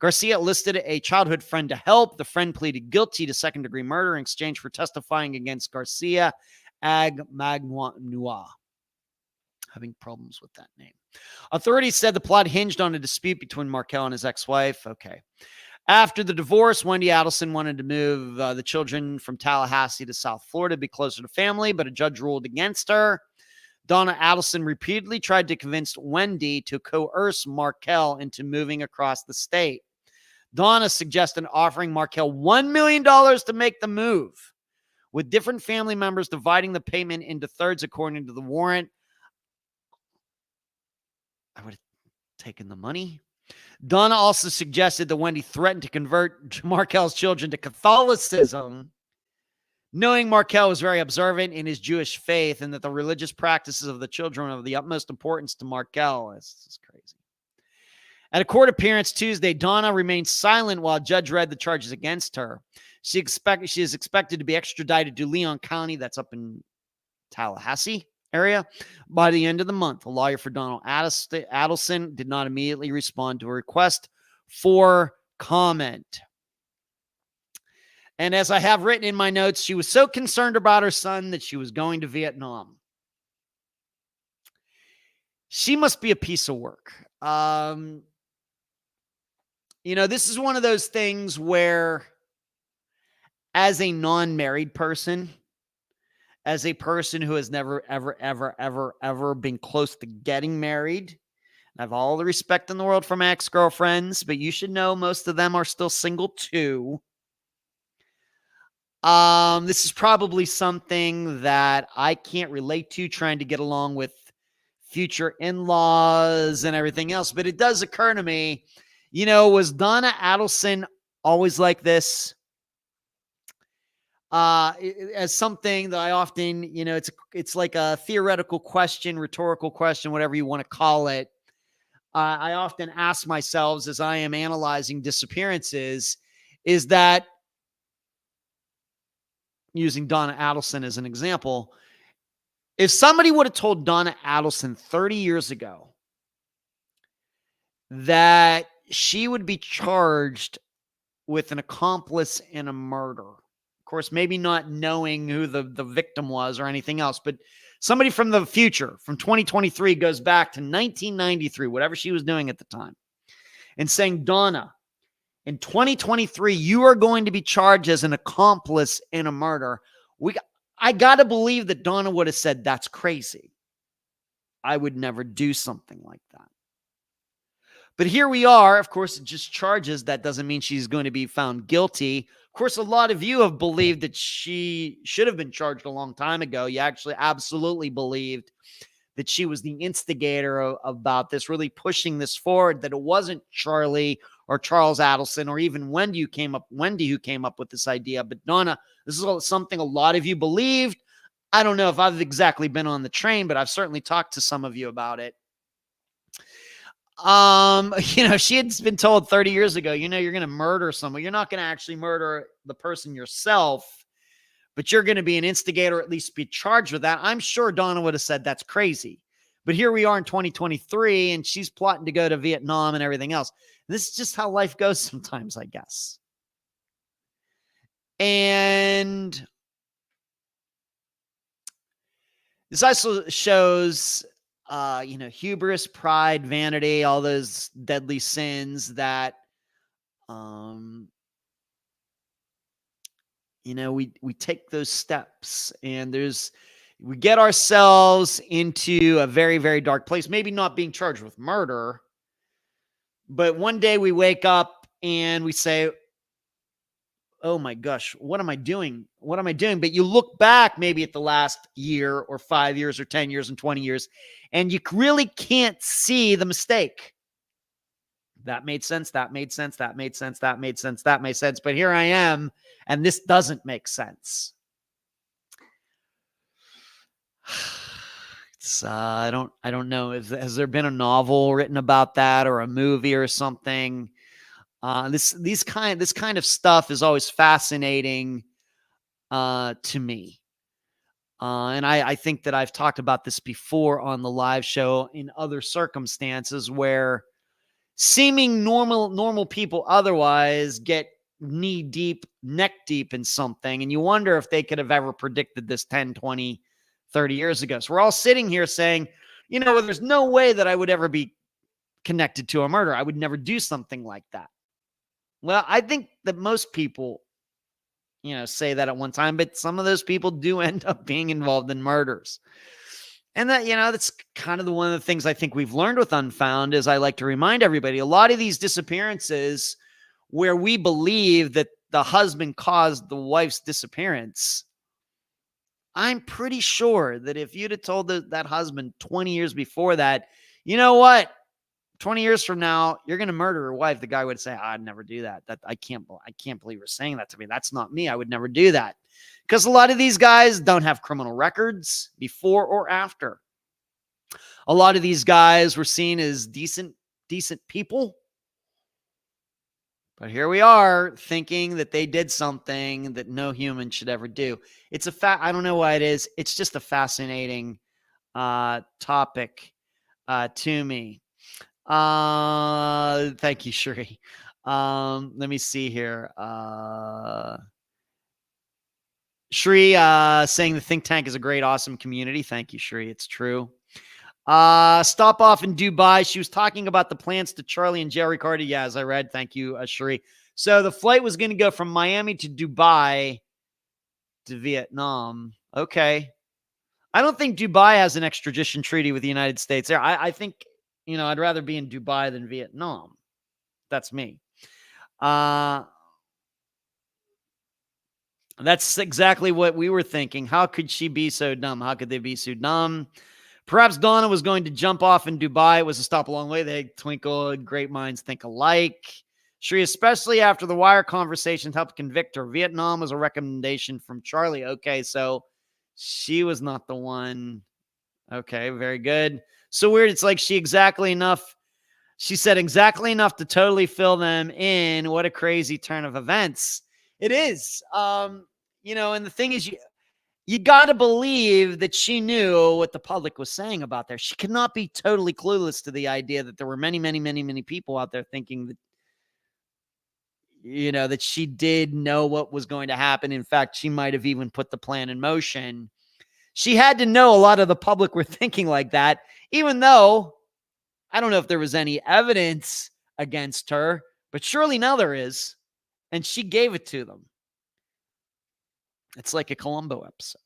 Garcia enlisted a childhood friend to help. The friend pleaded guilty to second-degree murder in exchange for testifying against Garcia Magwana. Having problems with that name. Authorities said the plot hinged on a dispute between Markel and his ex-wife. Okay. After the divorce, Wendy Adelson wanted to move the children from Tallahassee to South Florida to be closer to family, but a judge ruled against her. Donna Adelson repeatedly tried to convince Wendy to coerce Markel into moving across the state. Donna suggested offering Markel $1 million to make the move, with different family members dividing the payment into thirds according to the warrant. I would have taken the money. Donna also suggested that Wendy threatened to convert Markel's children to Catholicism, knowing Markel was very observant in his Jewish faith and that the religious practices of the children are of the utmost importance to Markel. This is crazy. At a court appearance Tuesday, Donna remained silent while a judge read the charges against her. She is expected to be extradited to Leon County, that's up in Tallahassee area, by the end of the month. A lawyer for Donald Adelson did not immediately respond to a request for comment. And as I have written in my notes, she was so concerned about her son that she was going to Vietnam. She must be a piece of work. This is one of those things where, as a non-married person, as a person who has never, ever been close to getting married, I have all the respect in the world for my ex-girlfriends, but you should know most of them are still single too. This is probably something that I can't relate to, trying to get along with future in-laws and everything else. But it does occur to me, was Donna Adelson always like this? As something that I often, it's like a theoretical question, rhetorical question, whatever you want to call it. I often ask myself as I am analyzing disappearances, is that, using Donna Adelson as an example, if somebody would have told Donna Adelson 30 years ago that she would be charged with an accomplice in a murder, of course, maybe not knowing who the victim was or anything else, but somebody from the future, from 2023, goes back to 1993, whatever she was doing at the time, and saying, Donna, in 2023, you are going to be charged as an accomplice in a murder. I got to believe that Donna would have said, that's crazy. I would never do something like that. But here we are. Of course, it just charges. That doesn't mean she's going to be found guilty. Of course, a lot of you have believed that she should have been charged a long time ago. You actually absolutely believed that she was the instigator about this, really pushing this forward, that it wasn't Charlie or Charles Adelson or even Wendy who came up with this idea. But Donna, this is something a lot of you believed. I don't know if I've exactly been on the train, but I've certainly talked to some of you about it. She had been told 30 years ago, you're going to murder someone. You're not going to actually murder the person yourself, but you're going to be an instigator, or at least be charged with that. I'm sure Donna would have said that's crazy. But here we are in 2023, and she's plotting to go to Vietnam and everything else. This is just how life goes sometimes, I guess. And this also shows, hubris, pride, vanity, all those deadly sins that, we take those steps, and we get ourselves into a very, very dark place. Maybe not being charged with murder, but one day we wake up and we say, oh my gosh, what am I doing? What am I doing? But you look back maybe at the last year or 5 years or 10 years and 20 years, and you really can't see the mistake. That made sense. That made sense. That made sense. That made sense. That made sense. But here I am, and this doesn't make sense. I don't know. Has there been a novel written about that, or a movie or something? This kind of stuff is always fascinating to me. And I think that I've talked about this before on the live show in other circumstances where seeming normal people otherwise get knee deep, neck deep in something. And you wonder if they could have ever predicted this 10, 20, 30 years ago. So we're all sitting here saying, there's no way that I would ever be connected to a murder. I would never do something like that. Well, I think that most people, say that at one time, but some of those people do end up being involved in murders. And that, that's kind of one of the things I think we've learned with Unfound is I like to remind everybody, a lot of these disappearances where we believe that the husband caused the wife's disappearance, I'm pretty sure that if you'd have told that husband 20 years before that, you know what, 20 years from now, you're going to murder your wife, the guy would say, I'd never do that. I can't believe you're saying that to me. That's not me. I would never do that. Because a lot of these guys don't have criminal records before or after. A lot of these guys were seen as decent people. But here we are thinking that they did something that no human should ever do. It's a fact. I don't know why it is. It's just a fascinating topic to me. Thank you, Shri. Let me see here. Shri saying the think tank is a great, awesome community. Thank you, Shri. It's true. Stop off in Dubai. She was talking about the plans to Charlie and Jerry Carter. Yeah, as I read. Thank you, Shri. So the flight was going to go from Miami to Dubai to Vietnam. Okay. I don't think Dubai has an extradition treaty with the United States there. I think, I'd rather be in Dubai than Vietnam. That's me. That's exactly what we were thinking. How could she be so dumb? How could they be so dumb? Perhaps Donna was going to jump off in Dubai. It was a stop along the way. They twinkled. Great minds think alike. Shri, especially after the wire conversations helped convict her. Vietnam was a recommendation from Charlie. Okay, so she was not the one. Okay, very good. So weird. It's like she said exactly enough to totally fill them in. What a crazy turn of events. It is. And the thing is, you got to believe that she knew what the public was saying about there. She could not be totally clueless to the idea that there were many, many, many, many people out there thinking that, that she did know what was going to happen. In fact, she might have even put the plan in motion. She had to know a lot of the public were thinking like that, even though I don't know if there was any evidence against her, but surely now there is. And she gave it to them. It's like a Columbo episode.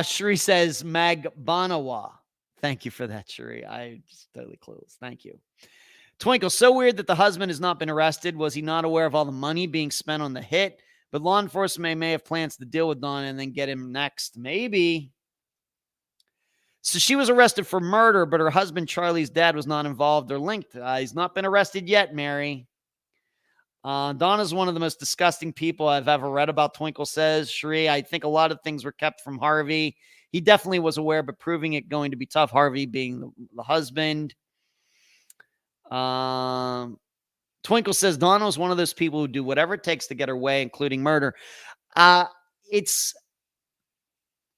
Shri says, Mag Banawa. Thank you for that, Shri. I'm just totally clueless. Thank you. Twinkle, so weird that the husband has not been arrested. Was he not aware of all the money being spent on the hit? But law enforcement may have plans to deal with Donna and then get him next. Maybe. So she was arrested for murder, but her husband, Charlie's dad, was not involved or linked. He's not been arrested yet, Mary. Donna's one of the most disgusting people I've ever read about, Twinkle says. Shri, I think a lot of things were kept from Harvey. He definitely was aware, but proving it going to be tough, Harvey being the husband. Twinkle says, Donna was one of those people who do whatever it takes to get her way, including murder. I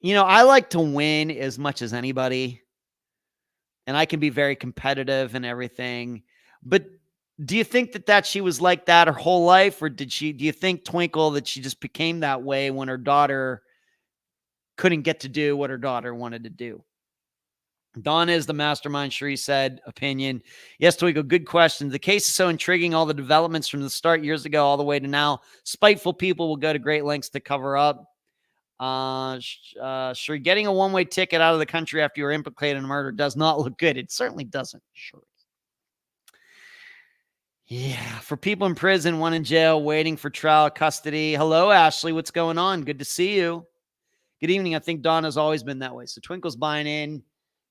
like to win as much as anybody, and I can be very competitive and everything, but do you think that she was like that her whole life? Or do you think, Twinkle, that she just became that way when her daughter couldn't get to do what her daughter wanted to do? Donna is the mastermind, Shri said. Opinion. Yes, Twinkle, good question. The case is so intriguing. All the developments from the start years ago all the way to now. Spiteful people will go to great lengths to cover up. Shri, getting a one-way ticket out of the country after you're implicated in a murder does not look good. It certainly doesn't. Sure. Yeah, for people in prison, one in jail, waiting for trial, custody. Hello, Ashley. What's going on? Good to see you. Good evening. I think Donna's always been that way. So Twinkle's buying in.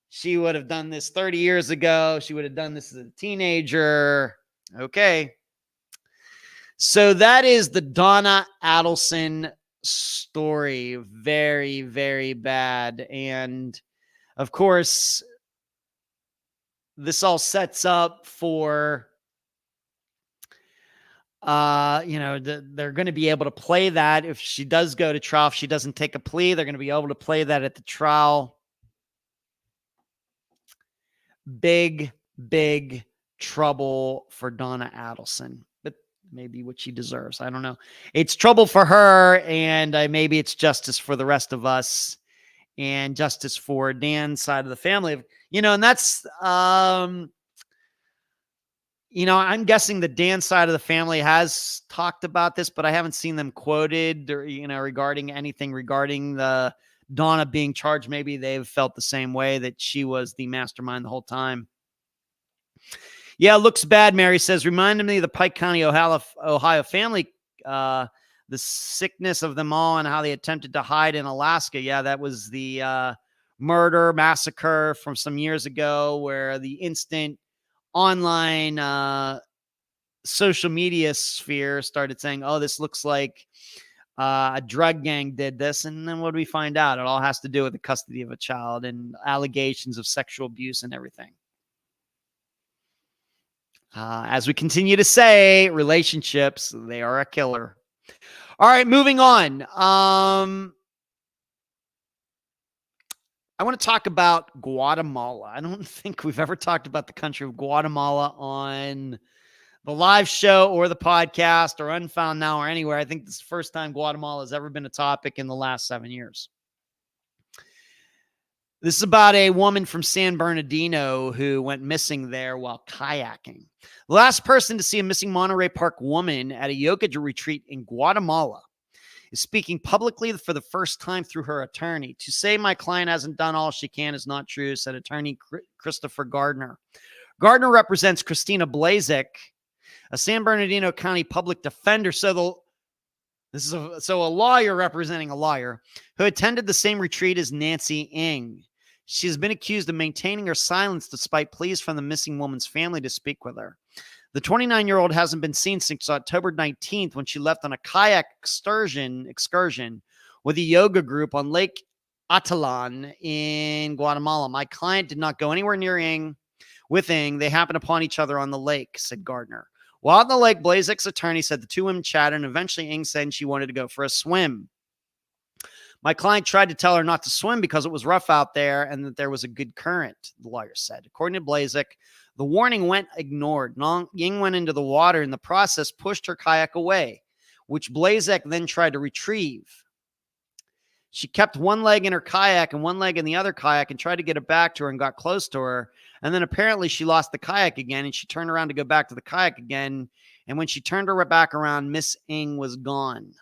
She would have done this 30 years ago. She would have done this as a teenager. Okay. So that is the Donna Adelson story. Very, very bad. And of course, this all sets up for they're going to be able to play that if she does go to trial. If she doesn't take a plea, they're going to be able to play that at the trial. Big, big trouble for Donna Adelson, but maybe what she deserves. I don't know. It's trouble for her, and maybe it's justice for the rest of us and justice for Dan's side of the family. And that's, I'm guessing the Dan side of the family has talked about this, but I haven't seen them quoted or, regarding anything regarding the Donna being charged, maybe they've felt the same way, that she was the mastermind the whole time. Yeah, looks bad, Mary says. Reminded me of the Pike County, Ohio family, the sickness of them all and how they attempted to hide in Alaska. Yeah, that was the murder massacre from some years ago, where the instant online social media sphere started saying, oh, this looks like a drug gang did this. And then what do we find out? It all has to do with the custody of a child and allegations of sexual abuse and everything. As we continue to say, relationships, they are a killer. All right, moving on. I want to talk about Guatemala. I don't think we've ever talked about the country of Guatemala on the live show or the podcast or Unfound Now or anywhere. I think this is the first time Guatemala has ever been a topic in the last 7 years. This is about a woman from San Bernardino who went missing there while kayaking. The last person to see a missing Monterey Park woman at a yoga retreat in Guatemala is speaking publicly for the first time through her attorney. To say my client hasn't done all she can is not true, said attorney Christopher Gardner. Gardner represents Christina Blazek, a San Bernardino County public defender. So a lawyer representing a lawyer who attended the same retreat as Nancy Ng. She has been accused of maintaining her silence despite pleas from the missing woman's family to speak with her. The 29-year-old hasn't been seen since October 19th when she left on a kayak excursion with a yoga group on Lake Atalan in Guatemala. My client did not go anywhere near Ng. With Ng, they happened upon each other on the lake, said Gardner. While on the lake, Blazek's attorney said the two women chatted, and eventually Ng said she wanted to go for a swim. My client tried to tell her not to swim because it was rough out there and that there was a good current, the lawyer said. According to Blazek, the warning went ignored. Ying went into the water and in the process pushed her kayak away, which Blazek then tried to retrieve. She kept one leg in her kayak and one leg in the other kayak and tried to get it back to her and got close to her. And then apparently she lost the kayak again and she turned around to go back to the kayak again. And when she turned her back around, Miss Ng was gone.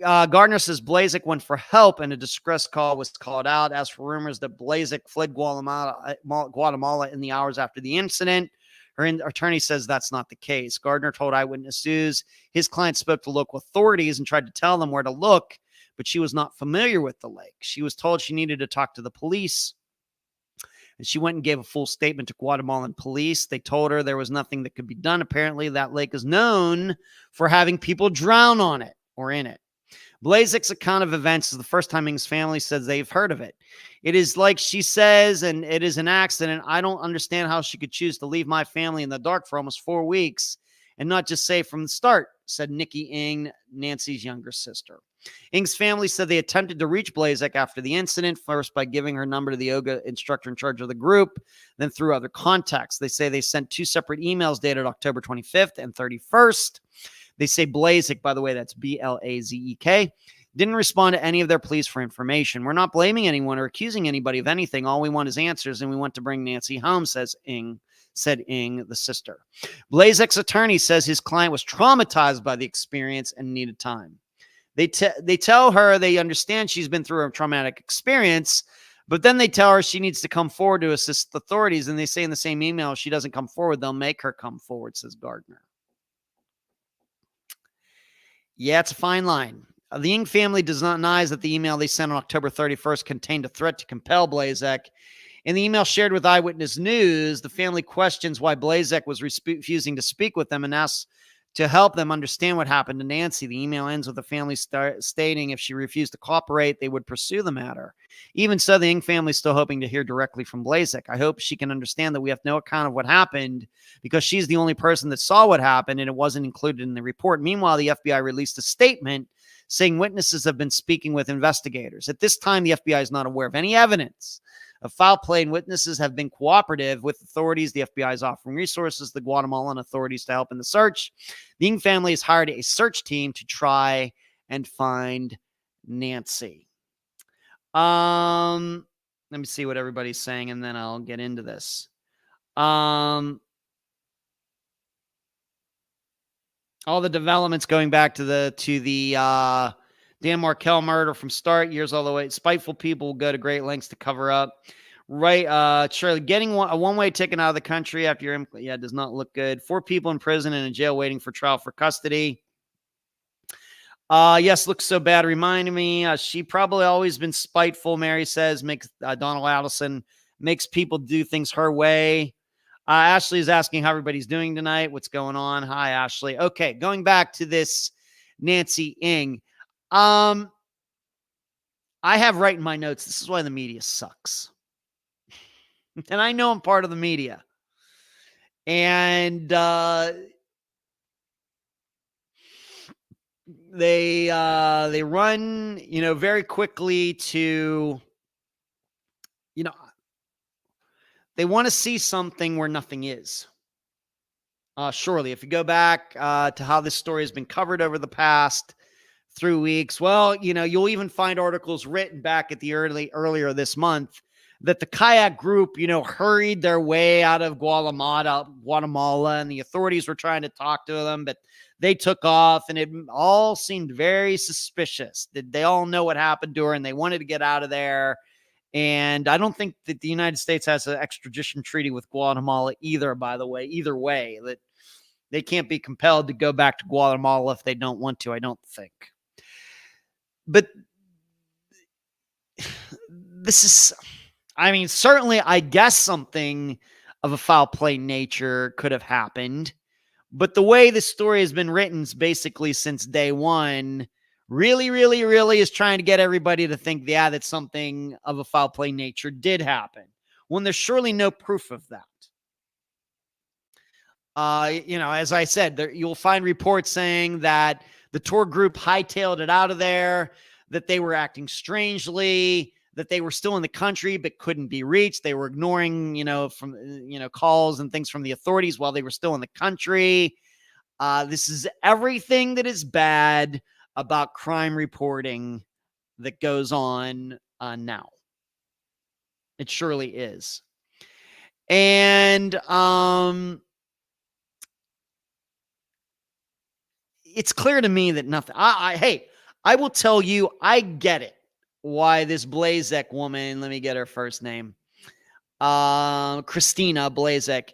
Gardner says Blazek went for help and a distress call was called out. As for rumors that Blazek fled Guatemala in the hours after the incident, her attorney says that's not the case. Gardner told Eyewitness News his client spoke to local authorities and tried to tell them where to look, but she was not familiar with the lake. She was told she needed to talk to the police. And she went and gave a full statement to Guatemalan police. They told her there was nothing that could be done. Apparently, that lake is known for having people drown on it or in it. Blazek's account of events is the first time Ng's family says they've heard of it. It is like she says, and it is an accident. I don't understand how she could choose to leave my family in the dark for almost 4 weeks and not just say from the start, said Nikki Ng, Nancy's younger sister. Ng's family said they attempted to reach Blazek after the incident, first by giving her number to the yoga instructor in charge of the group, then through other contacts. They say they sent 2 separate emails dated October 25th and 31st. They say Blazek, by the way, that's Blazek, didn't respond to any of their pleas for information. We're not blaming anyone or accusing anybody of anything. All we want is answers, and we want to bring Nancy home, said Ng, the sister. Blazek's attorney says his client was traumatized by the experience and needed time. They tell her they understand she's been through a traumatic experience, but then they tell her she needs to come forward to assist the authorities, and they say in the same email if she doesn't come forward, they'll make her come forward, says Gardner. Yeah, it's a fine line. The Ng family does not deny that the email they sent on October 31st contained a threat to compel Blazek. In the email shared with Eyewitness News, the family questions why Blazek was refusing to speak with them and asks to help them understand what happened to Nancy. The email ends with the family stating if she refused to cooperate, they would pursue the matter. Even so, the Ng family is still hoping to hear directly from Blazek. I hope she can understand that we have no account of what happened because she's the only person that saw what happened and it wasn't included in the report. Meanwhile, the FBI released a statement saying witnesses have been speaking with investigators. At this time, the FBI is not aware of any evidence of foul play, and witnesses have been cooperative with authorities. The FBI is offering resources to the Guatemalan authorities to help in the search. The Ng family has hired a search team to try and find Nancy. Let me see what everybody's saying, and then I'll get into this. All the developments going back to the Dan Markel murder from start, years all the way. Spiteful people will go to great lengths to cover up. Right, Shirley, getting a one-way ticket out of the country after your does not look good. 4 people in prison and in jail waiting for trial for custody. Yes, looks so bad. Reminding me, she probably always been spiteful. Mary says, makes Donna Adelson makes people do things her way. Ashley is asking how everybody's doing tonight. What's going on? Hi, Ashley. Okay, going back to this Nancy Ng. I have right in my notes, this is why the media sucks. And I know I'm part of the media. And they run, very quickly to, they want to see something where nothing is. Surely, if you go back to how this story has been covered over the past 3 weeks, well, you'll even find articles written back at the earlier this month that the kayak group, hurried their way out of Guatemala, and the authorities were trying to talk to them, but they took off, and it all seemed very suspicious. They all know what happened to her, and they wanted to get out of there. And I don't think that the United States has an extradition treaty with Guatemala either, by the way. Either way, that they can't be compelled to go back to Guatemala if they don't want to, I don't think. But this is, certainly, I guess something of a foul play nature could have happened. But the way this story has been written basically since day one really, really, really is trying to get everybody to think, that something of a foul play nature did happen, when there's surely no proof of that. As I said, you'll find reports saying that the tour group hightailed it out of there, that they were acting strangely, that they were still in the country but couldn't be reached. They were ignoring, calls and things from the authorities while they were still in the country. This is everything that is bad about crime reporting that goes on now. It surely is. And it's clear to me that nothing. I will tell you, I get it. Why this Blazek woman, let me get her first name, Christina Blazek,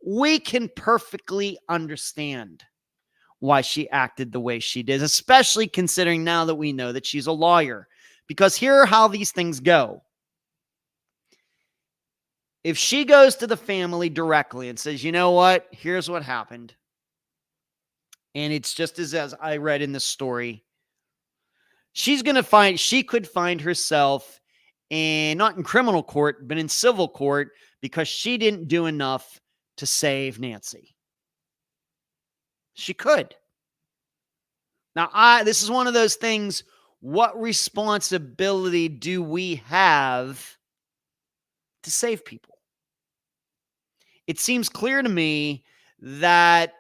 we can perfectly understand why she acted the way she did, especially considering now that we know that she's a lawyer. Because here are how these things go. If she goes to the family directly and says, you know what, here's what happened, and it's just as I read in this story, she could find herself not in criminal court, but in civil court, because she didn't do enough to save Nancy. She could. Now, this is one of those things. What responsibility do we have to save people? It seems clear to me that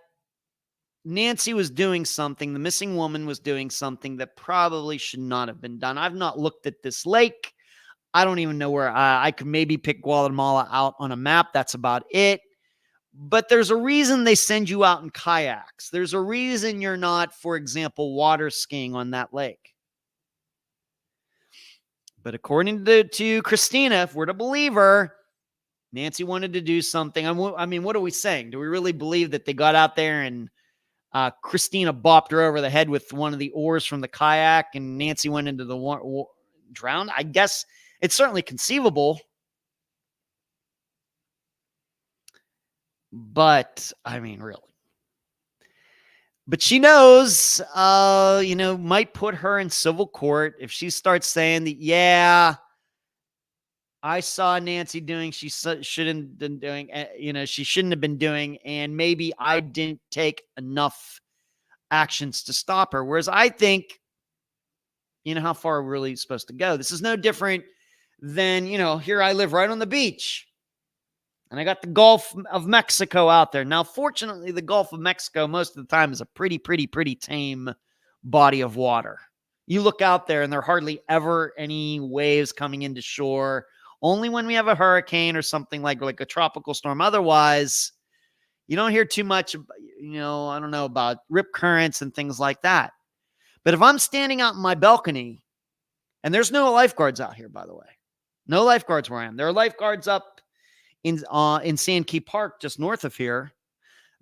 Nancy was doing something, the missing woman was doing something that probably should not have been done. I've not looked at this lake. I don't even know where. I could maybe pick Guatemala out on a map. That's about it. But there's a reason they send you out in kayaks. There's a reason you're not, for example, water skiing on that lake. But according to Christina, if we're to believe her, Nancy wanted to do something. What are we saying? Do we really believe that they got out there and Christina bopped her over the head with one of the oars from the kayak and Nancy went into the drowned? I guess it's certainly conceivable. But, really. But she knows, might put her in civil court if she starts saying that, I saw Nancy doing, she shouldn't have been doing, she shouldn't have been doing, and maybe I didn't take enough actions to stop her. Whereas I think, how far are we really supposed to go? This is no different than, here I live right on the beach. And I got the Gulf of Mexico out there. Now, fortunately, the Gulf of Mexico most of the time is a pretty tame body of water. You look out there and there are hardly ever any waves coming into shore. Only when we have a hurricane or something like a tropical storm. Otherwise, you don't hear too much, I don't know, about rip currents and things like that. But if I'm standing out in my balcony, and there's no lifeguards out here, by the way, no lifeguards where I am. There are lifeguards up in Sandkey Park, just north of here.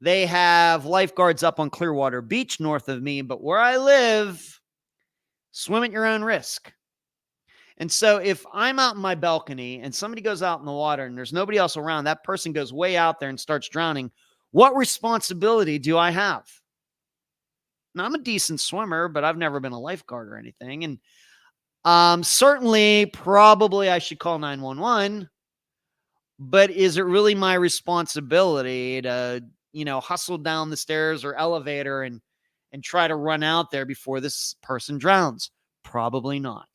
They have lifeguards up on Clearwater Beach north of me, but where I live, swim at your own risk. And so if I'm out in my balcony and somebody goes out in the water and there's nobody else around, that person goes way out there and starts drowning, what responsibility do I have? Now, I'm a decent swimmer, but I've never been a lifeguard or anything. And certainly, probably I should call 911. But is it really my responsibility to, hustle down the stairs or elevator and try to run out there before this person drowns? Probably not.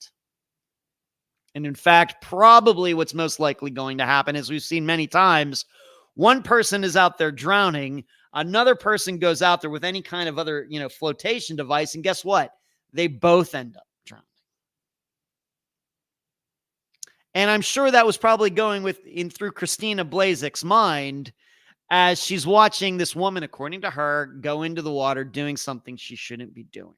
And in fact, probably what's most likely going to happen, as we've seen many times, one person is out there drowning, another person goes out there with any kind of other, flotation device, and guess what? They both end up drowning. And I'm sure that was probably going through Christina Blazek's mind as she's watching this woman, according to her, go into the water doing something she shouldn't be doing.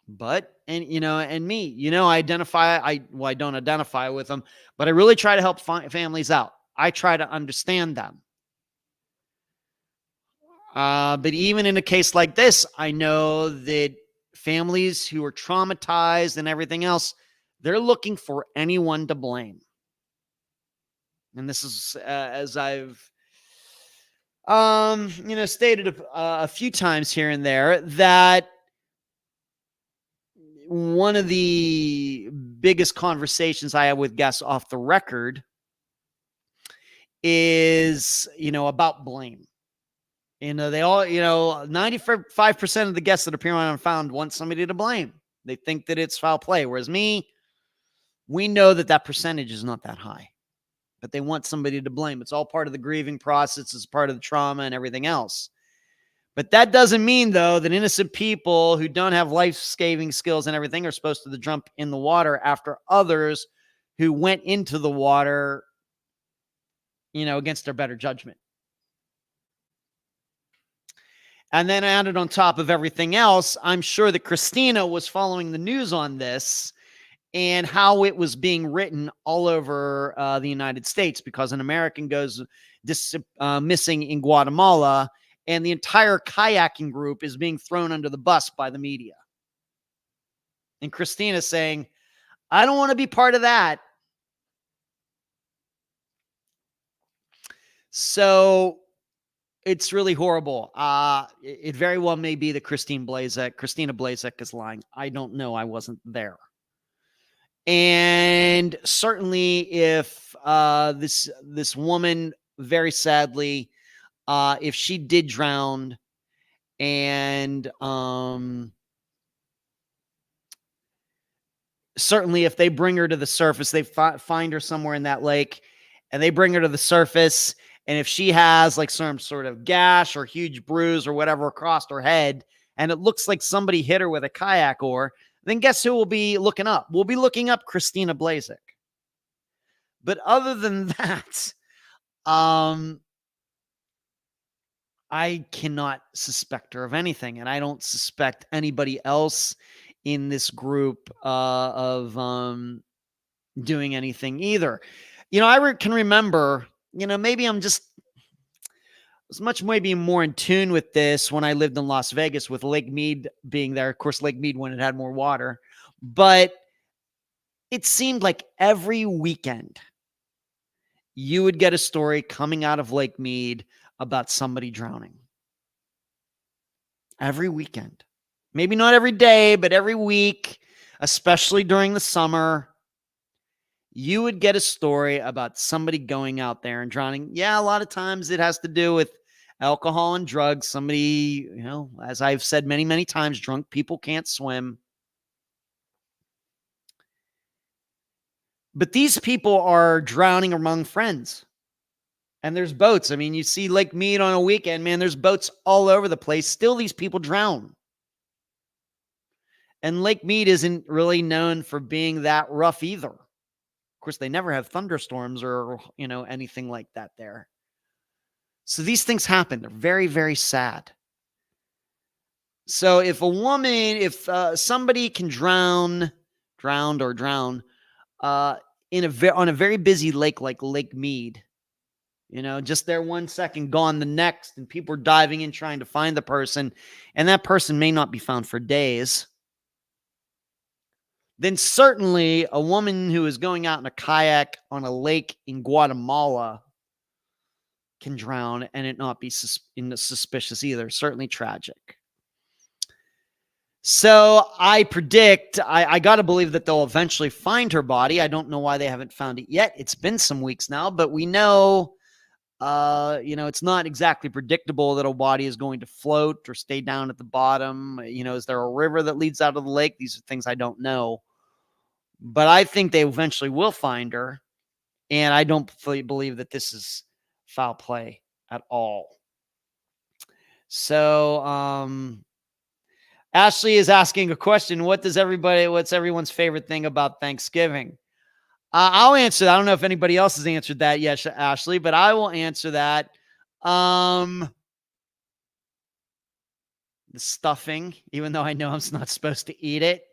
But, and me, I don't identify with them, but I really try to help families out. I try to understand them. But even in a case like this, I know that families who are traumatized and everything else, they're looking for anyone to blame. And this is, as I've, stated a few times here and there, that one of the biggest conversations I have with guests off the record is, about blame. They all, 95% of the guests that appear on Unfound want somebody to blame. They think that it's foul play. Whereas me, we know that percentage is not that high, but they want somebody to blame. It's all part of the grieving process. It's part of the trauma and everything else. But that doesn't mean, though, that innocent people who don't have life-saving skills and everything are supposed to jump in the water after others who went into the water, against their better judgment. And then added on top of everything else, I'm sure that Christina was following the news on this and how it was being written all over the United States, because an American goes missing in Guatemala, and the entire kayaking group is being thrown under the bus by the media. And Christina saying, I don't want to be part of that. So it's really horrible. It very well may be that Christina Blazek is lying. I don't know. I wasn't there. And certainly if this woman, very sadly, if she did drown and certainly if they bring her to the surface, they find her somewhere in that lake and they bring her to the surface, and if she has like some sort of gash or huge bruise or whatever across her head, and it looks like somebody hit her with a kayak oar, then guess who will be looking up? We'll be looking up Christina Blazek. But other than that, I cannot suspect her of anything, and I don't suspect anybody else in this group of doing anything either. I can remember, maybe I'm just maybe more in tune with this when I lived in Las Vegas with Lake Mead being there. Of course, Lake Mead when it had more water, but it seemed like every weekend you would get a story coming out of Lake Mead about somebody drowning. Every weekend. Maybe not every day, but every week, especially during the summer, you would get a story about somebody going out there and drowning. Yeah, a lot of times it has to do with alcohol and drugs. Somebody, as I've said many, many times, drunk people can't swim. But these people are drowning among friends. And there's boats. I mean, you see Lake Mead on a weekend, man, there's boats all over the place. Still, these people drown. And Lake Mead isn't really known for being that rough either. Of course, they never have thunderstorms or, anything like that there. So these things happen. They're very, very sad. So if somebody can drowned or drown, uh, on a very busy lake like Lake Mead, just there 1 second, gone the next, and people are diving in trying to find the person, and that person may not be found for days, then certainly a woman who is going out in a kayak on a lake in Guatemala can drown and it not be suspicious either. Certainly tragic. So I predict, I got to believe that they'll eventually find her body. I don't know why they haven't found it yet. It's been some weeks now, but we know, it's not exactly predictable that a body is going to float or stay down at the bottom. Is there a river that leads out of the lake? These are things I don't know. But I think they eventually will find her. And I don't fully believe that this is foul play at all. So, Ashley is asking a question. What's everyone's favorite thing about Thanksgiving? I'll answer that. I don't know if anybody else has answered that yet, Ashley, but I will answer that. The stuffing, even though I know I'm not supposed to eat it.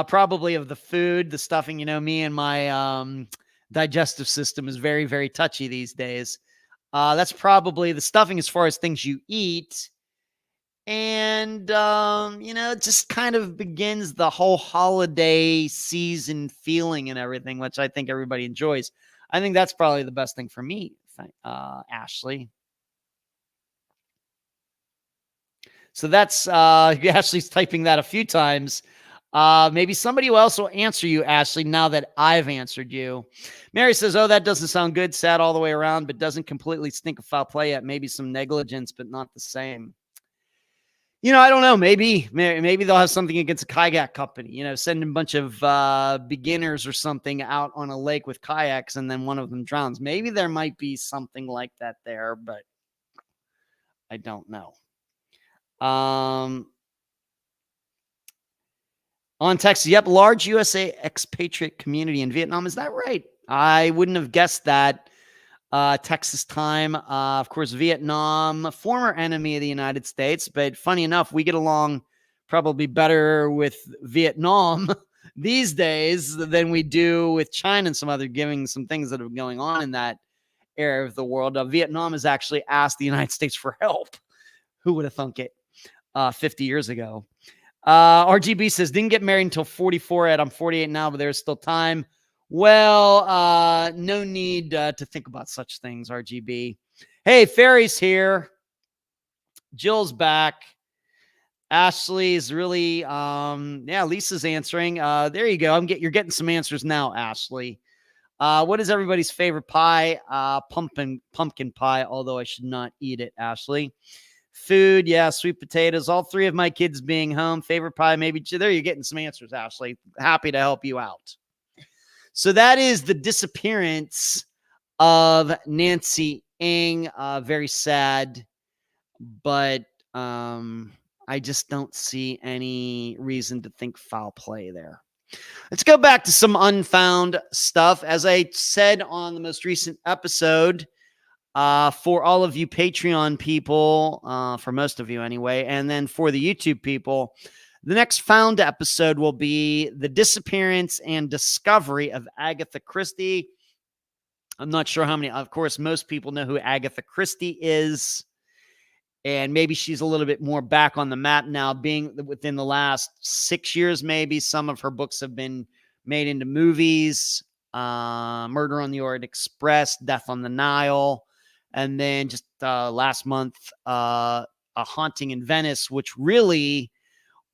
Probably of the food, the stuffing, me and my digestive system is very, very touchy these days. That's probably the stuffing as far as things you eat. And, it just kind of begins the whole holiday season feeling and everything, which I think everybody enjoys. I think that's probably the best thing for me, Ashley. So that's, Ashley's typing that a few times. Maybe somebody else will answer you, Ashley, now that I've answered you. Mary says, oh, that doesn't sound good. Sad all the way around, but doesn't completely stink of foul play yet. Maybe some negligence, but not the same. I don't know. Maybe they'll have something against a kayak company, send a bunch of beginners or something out on a lake with kayaks and then one of them drowns. Maybe there might be something like that there, but I don't know. On text, yep, large USA expatriate community in Vietnam. Is that right? I wouldn't have guessed that. Texas time. Of course, Vietnam, former enemy of the United States, but funny enough, we get along probably better with Vietnam these days than we do with China and some things that are going on in that area of the world. Vietnam has actually asked the United States for help. Who would have thunk it 50 years ago? RGB says, didn't get married until 44 yet. I'm 48 now, but there's still time. Well, no need to think about such things, RGB. Hey, Fairy's here. Jill's back. Ashley's really, Lisa's answering. There you go. You're getting some answers now, Ashley. What is everybody's favorite pie? Pumpkin pie, although I should not eat it, Ashley. Food, yeah, sweet potatoes. All three of my kids being home. Favorite pie, maybe. There you're getting some answers, Ashley. Happy to help you out. So that is the disappearance of Nancy Ng. Very sad, but I just don't see any reason to think foul play there. Let's go back to some Unfound stuff. As I said on the most recent episode, for all of you Patreon people, for most of you anyway, and then for the YouTube people, the next Found episode will be the disappearance and discovery of Agatha Christie. I'm not sure how many. Of course, most people know who Agatha Christie is. And maybe she's a little bit more back on the map now, being within the last 6 years, maybe. Some of her books have been made into movies. Murder on the Orient Express, Death on the Nile. And then just last month, A Haunting in Venice, which really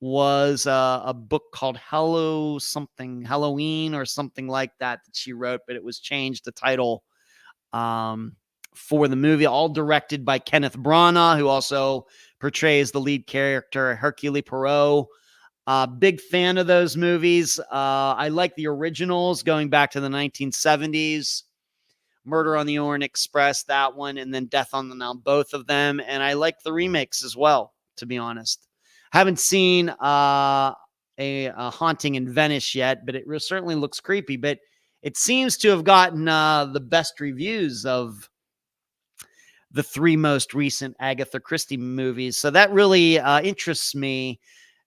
was a book called Halloween or something like that she wrote, but it was changed the title for the movie, all directed by Kenneth Branagh, who also portrays the lead character Hercule Poirot. Big fan of those movies. I like the originals going back to the 1970s. Murder on the Orient Express, that one, and then Death on the Nile, both of them. And I like the remakes as well, to be honest. Haven't seen a Haunting in Venice yet, but it certainly looks creepy. But it seems to have gotten the best reviews of the 3 most recent Agatha Christie movies. So that really interests me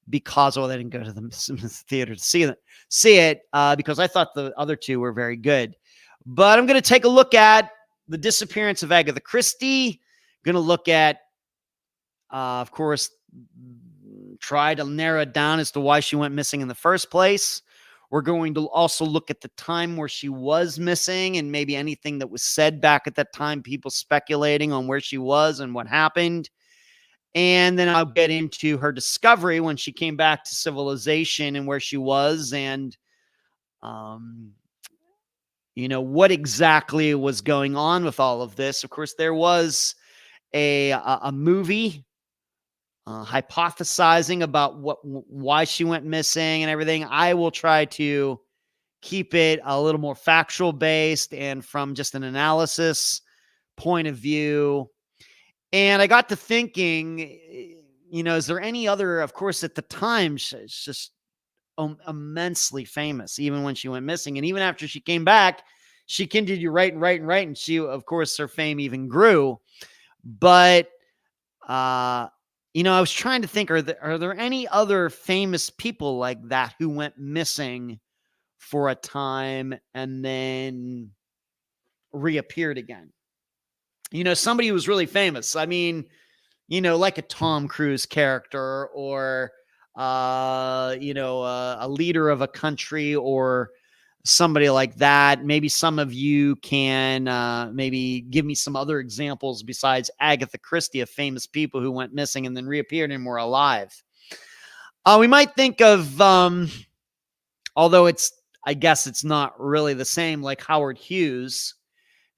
because, I didn't go to the theater to see it because I thought the other 2 were very good. But I'm going to take a look at the disappearance of Agatha Christie. Going to look at, of course, try to narrow it down as to why she went missing in the first place. We're going to also look at the time where she was missing and maybe anything that was said back at that time, people speculating on where she was and what happened. And then I'll get into her discovery when she came back to civilization and where she was and, what exactly was going on with all of this. Of course, there was a movie hypothesizing about why she went missing and everything. I will try to keep it a little more factual based and from just an analysis point of view. And I got to thinking, is there any other, of course, at the time, she's just immensely famous, even when she went missing. And even after she came back, she continued to write. And she, of course, her fame even grew. But, I was trying to think, are there any other famous people like that who went missing for a time and then reappeared again? Somebody who was really famous. I mean, like a Tom Cruise character or, a leader of a country or somebody like that. Maybe some of you can maybe give me some other examples besides Agatha Christie of famous people who went missing and then reappeared and were alive. We might think of, although I guess it's not really the same, like Howard Hughes,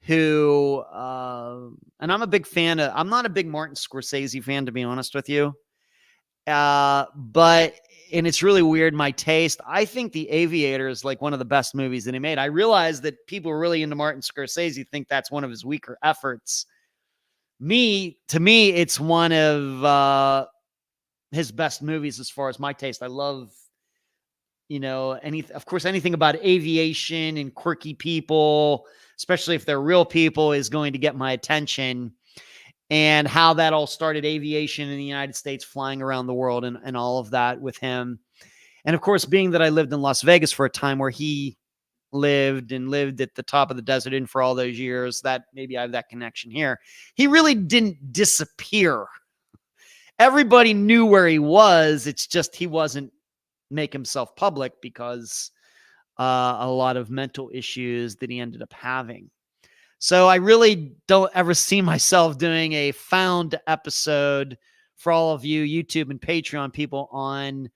who, and I'm a big fan of, I'm not a big Martin Scorsese fan, to be honest with you. And it's really weird, my taste. I think The Aviator is like one of the best movies that he made. I realize that people really into Martin Scorsese think that's one of his weaker efforts. To me, it's one of his best movies as far as my taste. I love, of course, anything about aviation and quirky people, especially if they're real people, is going to get my attention. And how that all started, aviation in the United States, flying around the world and all of that with him. And of course, being that I lived in Las Vegas for a time where he lived at the top of the desert Inn for all those years, that maybe I have that connection here. He really didn't disappear. Everybody knew where he was. It's just he wasn't make himself public because a lot of mental issues that he ended up having. So I really don't ever see myself doing a found episode for all of you YouTube and Patreon people on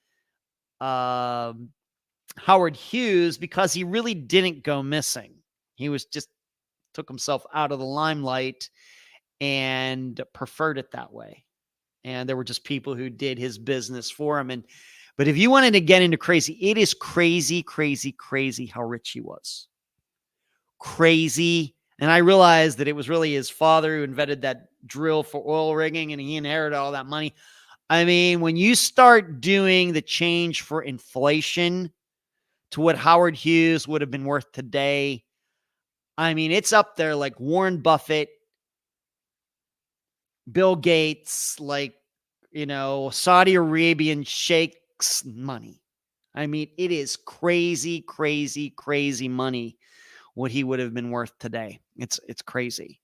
Howard Hughes, because he really didn't go missing. He was just took himself out of the limelight and preferred it that way. And there were just people who did his business for him. But if you wanted to get into crazy, it is crazy, crazy, crazy how rich he was. Crazy. And I realized that it was really his father who invented that drill for oil rigging, and he inherited all that money. I mean, when you start doing the change for inflation to what Howard Hughes would have been worth today, I mean, it's up there like Warren Buffett, Bill Gates, like, Saudi Arabian sheikhs money. I mean, it is crazy, crazy, crazy money what he would have been worth today. It's crazy.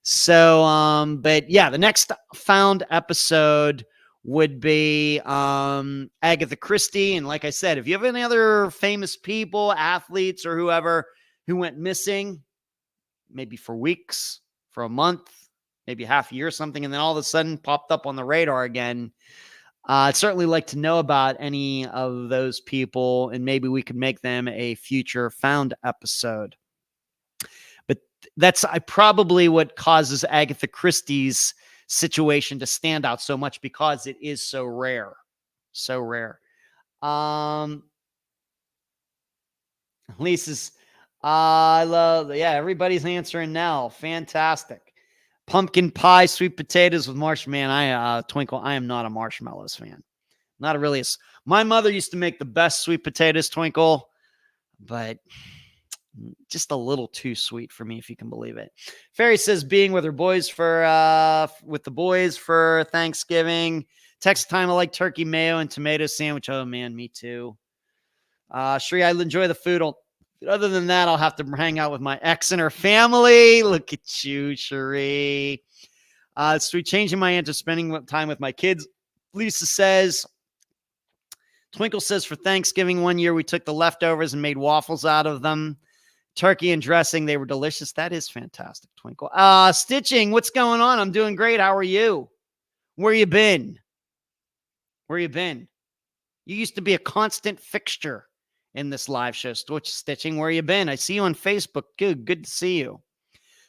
So, but yeah, the next found episode would be Agatha Christie. And like I said, if you have any other famous people, athletes, or whoever who went missing, maybe for weeks, for a month, maybe half a year or something, and then all of a sudden popped up on the radar again, I'd certainly like to know about any of those people, and maybe we could make them a future found episode. But that's probably what causes Agatha Christie's situation to stand out so much, because it is so rare. So rare. Lisa's, I love, everybody's answering now. Fantastic. Pumpkin pie, sweet potatoes with marshmallow. Man, Twinkle, I am not a marshmallows fan. Not my mother used to make the best sweet potatoes, Twinkle, but Just a little too sweet for me, if you can believe it. Fairy says being with the boys for Thanksgiving. Text time, I like turkey mayo and tomato sandwich. Oh man, me too. Shree, I enjoy the food. Other than that, I'll have to hang out with my ex and her family. Look at you, Shree. Sweet, changing my answer, spending time with my kids. Lisa says, Twinkle says, for Thanksgiving one year, we took the leftovers and made waffles out of them. Turkey and dressing, they were delicious. That is fantastic, Twinkle. Stitching, what's going on? I'm doing great. How are you? Where you been? Where you been? You used to be a constant fixture in this live show. Stitching, where you been? I see you on Facebook. Good to see you.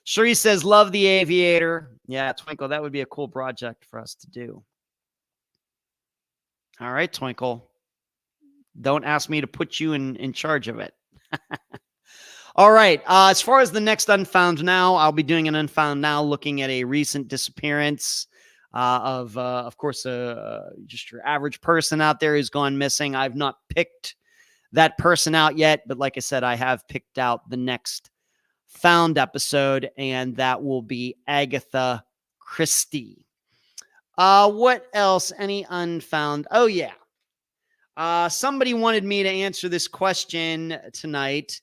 Sheree says, love the Aviator. Yeah, Twinkle, that would be a cool project for us to do. All right, Twinkle. Don't ask me to put you in charge of it. All right. As far as the next Unfound Now, I'll be doing an Unfound Now looking at a recent disappearance of course, just your average person out there who's gone missing. I've not picked that person out yet, but like I said, I have picked out the next found episode, and that will be Agatha Christie. What else? Any Unfound? Oh, yeah. Somebody wanted me to answer this question tonight.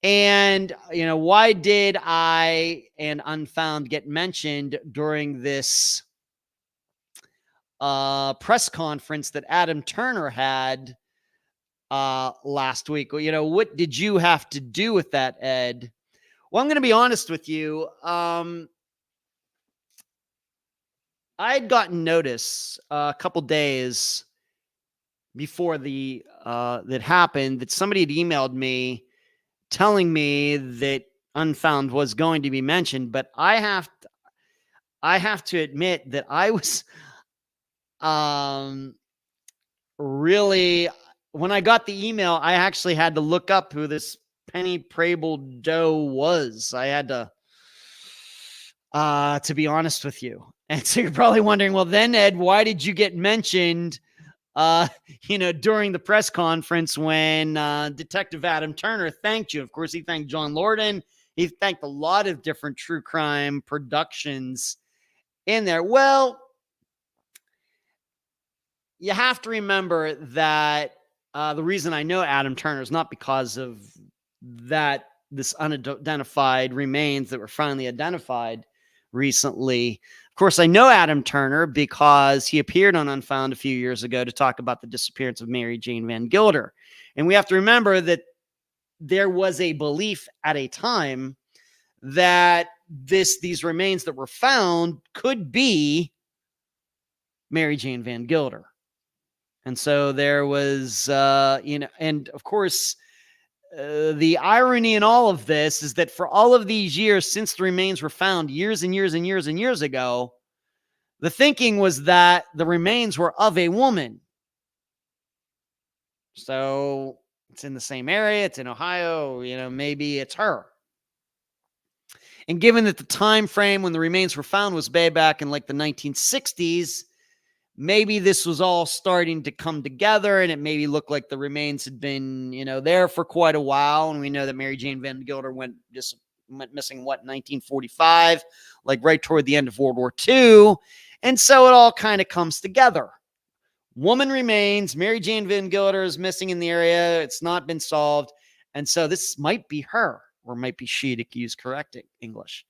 And, why did I and Unfound get mentioned during this press conference that Adam Turner had last week? Well, what did you have to do with that, Ed? Well, I'm going to be honest with you. I had gotten notice a couple days before that happened that somebody had emailed me telling me that Unfound was going to be mentioned, but I have to admit that I was really, when I got the email, I actually had to look up who this Penny Prable Doe was. I had to be honest with you. And so you're probably wondering, well, then, Ed, why did you get mentioned during the press conference when Detective Adam Turner thanked you? Of course, he thanked John Lorden. He thanked a lot of different true crime productions in there. Well, you have to remember that the reason I know Adam Turner is not because of this unidentified remains that were finally identified recently. Of course, I know Adam Turner because he appeared on Unfound a few years ago to talk about the disappearance of Mary Jane Van Gilder. And we have to remember that there was a belief at a time that these remains that were found could be Mary Jane Van Gilder. And so there was, and of course, the irony in all of this is that for all of these years since the remains were found years and years and years and years ago, the thinking was that the remains were of a woman. So it's in the same area. It's in Ohio. Maybe it's her. And given that the time frame when the remains were found was way back in like the 1960s, maybe this was all starting to come together, and it maybe looked like the remains had been, there for quite a while. And we know that Mary Jane Van Gilder went missing, 1945, like right toward the end of World War II. And so it all kind of comes together. Woman remains, Mary Jane Van Gilder is missing in the area. It's not been solved. And so this might be her, or might be she, to use correct English.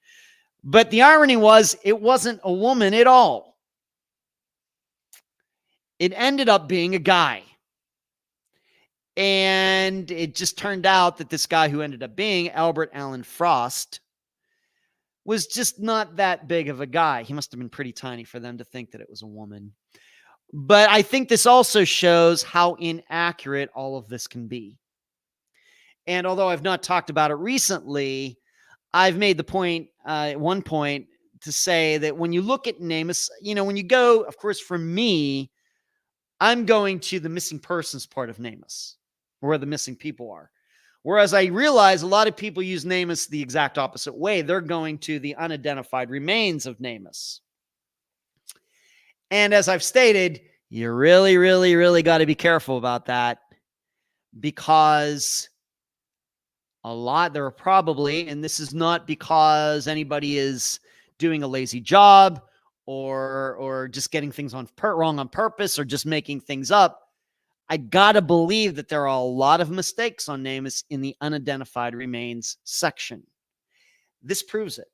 But the irony was, it wasn't a woman at all. It ended up being a guy. And it just turned out that this guy who ended up being Albert Allen Frost was just not that big of a guy. He must have been pretty tiny for them to think that it was a woman. But I think this also shows how inaccurate all of this can be. And although I've not talked about it recently, I've made the point at one point to say that when you look at NamUs, when you go, of course, for me, I'm going to the missing persons part of NamUs, where the missing people are. Whereas I realize a lot of people use NamUs the exact opposite way. They're going to the unidentified remains of NamUs. And as I've stated, you really, really, really got to be careful about that, because a lot. There are probably, and this is not because anybody is doing a lazy job or just getting things wrong on purpose or just making things up. I gotta believe that there are a lot of mistakes on names in the unidentified remains section. This proves it.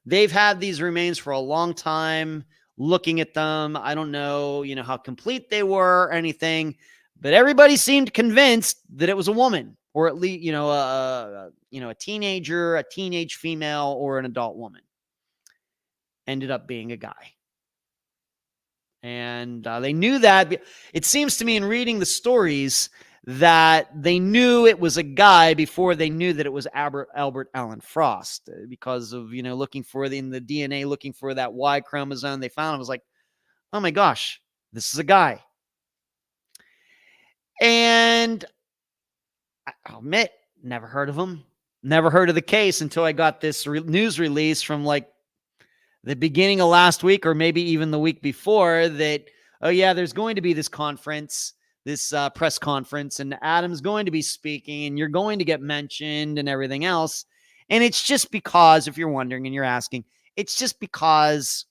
They've had these remains for a long time, looking at them. I don't know, how complete they were or anything, but everybody seemed convinced that it was a woman, or at least, a teenager, a teenage female, or an adult woman. Ended up being a guy. And they knew that. It seems to me in reading the stories that they knew it was a guy before they knew that it was Albert Allen Frost, because of, looking for in the DNA, looking for that Y chromosome. They found it was like, oh my gosh, this is a guy. And I'll admit, never heard of him. Never heard of the case until I got this news release from like the beginning of last week, or maybe even the week before, that, oh yeah, there's going to be this conference, this press conference, and Adam's going to be speaking, and you're going to get mentioned and everything else. And it's just because, if you're wondering and you're asking, it's just because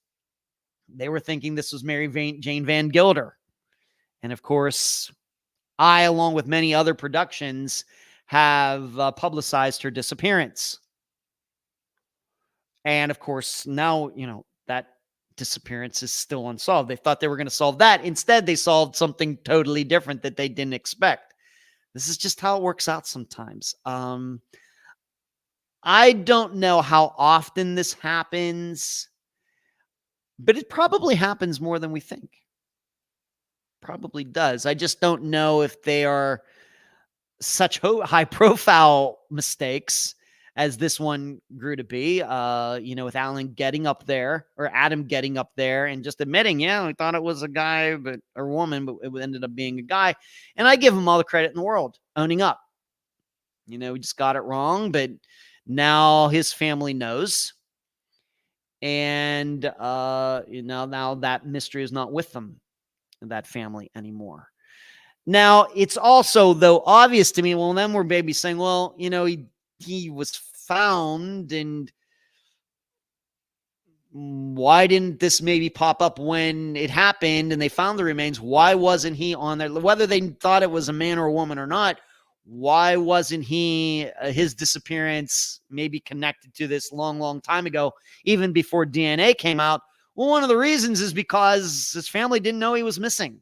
they were thinking this was Jane Van Gilder. And of course, I, along with many other productions, have publicized her disappearance. And of course, now, that disappearance is still unsolved. They thought they were going to solve that. Instead, they solved something totally different that they didn't expect. This is just how it works out sometimes. I don't know how often this happens, but it probably happens more than we think. Probably does. I just don't know if they are such high profile mistakes as this one grew to be, with Alan getting up there, or Adam getting up there and just admitting, yeah, we thought it was a guy or woman, but it ended up being a guy. And I give him all the credit in the world, owning up. We just got it wrong, but now his family knows. And, now that mystery is not with them, that family anymore. Now, it's also, though, obvious to me, well, then we're maybe saying, well, he was found, and why didn't this maybe pop up when it happened and they found the remains? Why wasn't he on there? Whether they thought it was a man or a woman or not, why wasn't he, his disappearance maybe connected to this long time ago, even before DNA came out? Well, one of the reasons is because his family didn't know he was missing.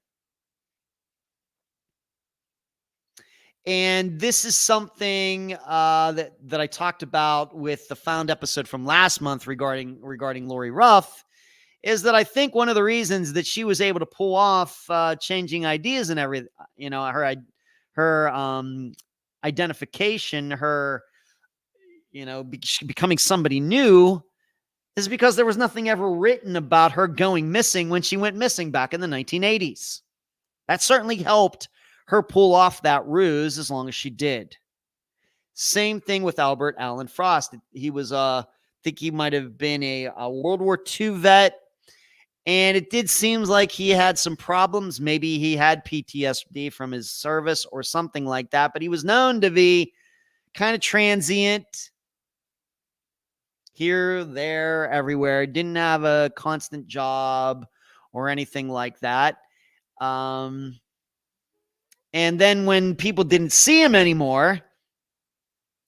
And this is something that I talked about with the Found episode from last month regarding Lori Ruff, is that I think one of the reasons that she was able to pull off changing ideas and everything, her identification, her, becoming somebody new, is because there was nothing ever written about her going missing when she went missing back in the 1980s. That certainly helped her pull off that ruse as long as she did. Same thing with Albert Allen Frost. He was, I think he might have been a World War II vet, and it did seem like he had some problems. Maybe he had PTSD from his service or something like that, but he was known to be kind of transient, here, there, everywhere. Didn't have a constant job or anything like that. And then when people didn't see him anymore,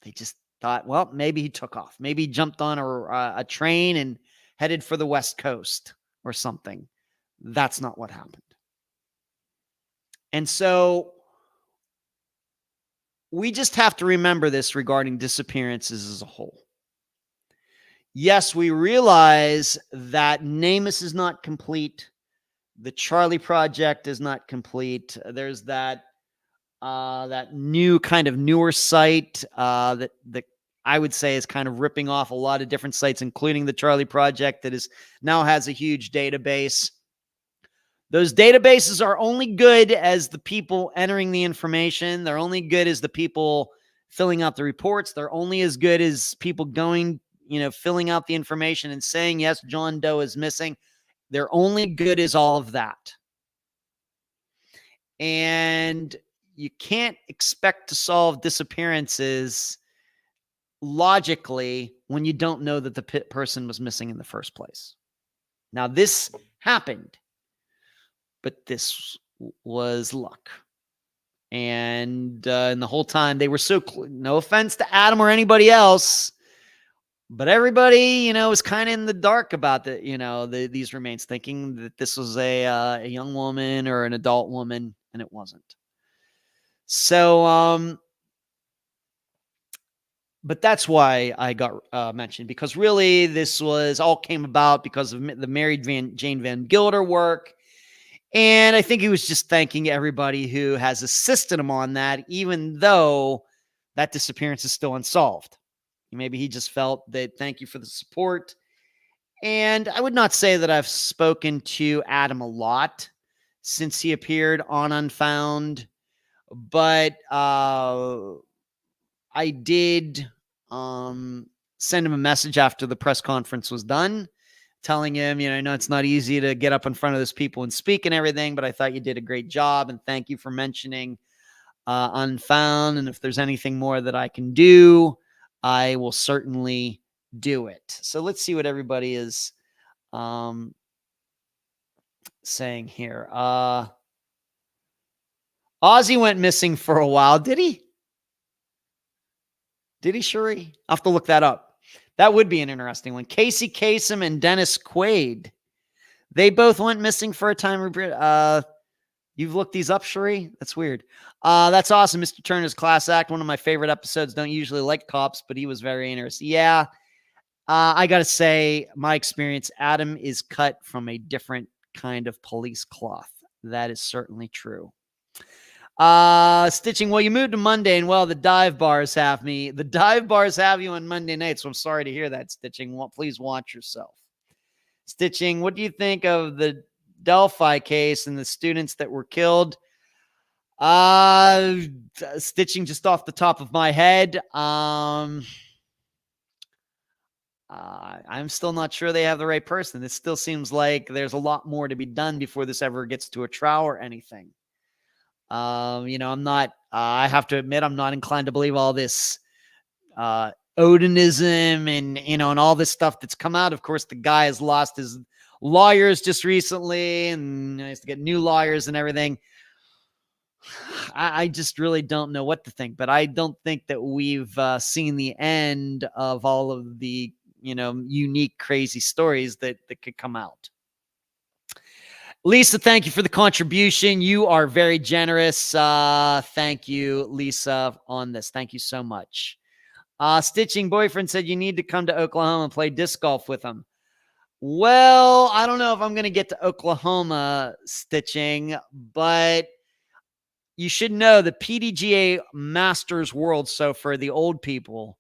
they just thought, well, maybe he took off. Maybe he jumped on a train and headed for the West Coast or something. That's not what happened. And so we just have to remember this regarding disappearances as a whole. Yes, we realize that NamUs is not complete. The Charlie Project is not complete. There's that new kind of newer site that I would say is kind of ripping off a lot of different sites, including the Charlie Project, that is now has a huge database. Those databases are only good as the people entering the information. They're only good as the people filling out the reports. They're only as good as people going, filling out the information and saying, yes, John Doe is missing. They're only good as all of that. And you can't expect to solve disappearances logically when you don't know that the person was missing in the first place. Now, this happened, but this was luck. And the whole time they were no offense to Adam or anybody else, but everybody, was kind of in the dark about these remains, thinking that this was a young woman or an adult woman, and it wasn't. So, but that's why I got mentioned, because really this all came about because of the married Jane Van Gilder work. And I think he was just thanking everybody who has assisted him on that, even though that disappearance is still unsolved. Maybe he just felt that thank you for the support. And I would not say that I've spoken to Adam a lot since he appeared on Unfound, but I did send him a message after the press conference was done, telling him, I know it's not easy to get up in front of those people and speak and everything, but I thought you did a great job, and thank you for mentioning Unfound. And if there's anything more that I can do, I will certainly do it. So let's see what everybody is saying here. Ozzy went missing for a while. Did he? Did he, Shuri? I'll have to look that up. That would be an interesting one. Casey Kasem and Dennis Quaid. They both went missing for a time. You've looked these up, Shuri? That's weird. That's awesome. Mr. Turner's class act. One of my favorite episodes. Don't usually like cops, but he was very interesting. Yeah. I got to say, my experience, Adam is cut from a different kind of police cloth. That is certainly true. Stitching, well, you moved to Monday, and well, the dive bars have me. The dive bars have you on Monday night, so I'm sorry to hear that, Stitching. Well, please watch yourself. Stitching, what do you think of the Delphi case and the students that were killed? Stitching, just off the top of my head, I'm still not sure they have the right person. It still seems like there's a lot more to be done before this ever gets to a trial or anything. I'm not, I have to admit, I'm not inclined to believe all this Odinism and all this stuff that's come out. Of course, the guy has lost his lawyers just recently, and he has to get new lawyers and everything. I just really don't know what to think, but I don't think that we've seen the end of all of the, unique, crazy stories that could come out. Lisa, thank you for the contribution. You are very generous. Thank you, Lisa, on this. Thank you so much. Stitching boyfriend said you need to come to Oklahoma and play disc golf with him. Well, I don't know if I'm going to get to Oklahoma, Stitching, but you should know the PDGA Masters World, so for the old people,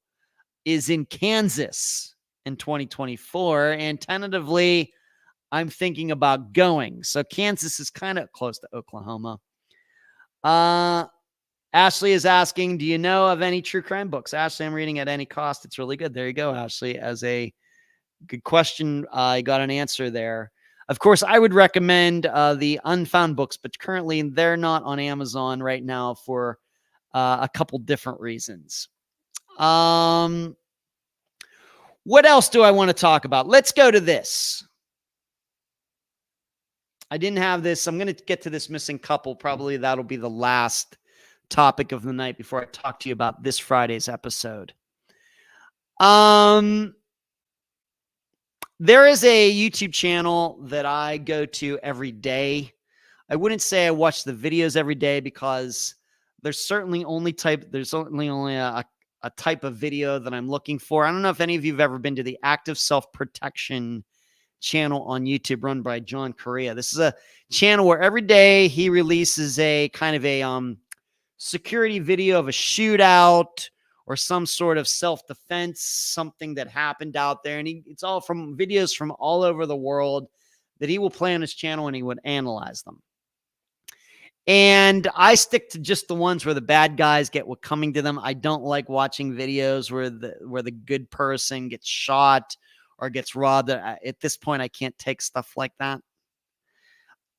is in Kansas in 2024, and tentatively I'm thinking about going. So Kansas is kind of close to Oklahoma. Ashley is asking, do you know of any true crime books? Ashley, I'm reading At Any Cost. It's really good. There you go, Ashley. As a good question, I got an answer there. Of course, I would recommend the Unfound books, but currently they're not on Amazon right now for a couple different reasons. What else do I want to talk about? Let's go to this. I didn't have this. I'm going to get to this missing couple. Probably that'll be the last topic of the night before I talk to you about this Friday's episode. There is a YouTube channel that I go to every day. I wouldn't say I watch the videos every day because there's certainly only a type of video that I'm looking for. I don't know if any of you have ever been to the Active Self-Protection channel on YouTube run by John Correa. This is a channel where every day he releases a kind of a security video of a shootout or some sort of self-defense, something that happened out there. And it's all from videos from all over the world that he will play on his channel, and he would analyze them. And I stick to just the ones where the bad guys get what coming to them. I don't like watching videos where the good person gets shot or gets robbed. At this point, I can't take stuff like that.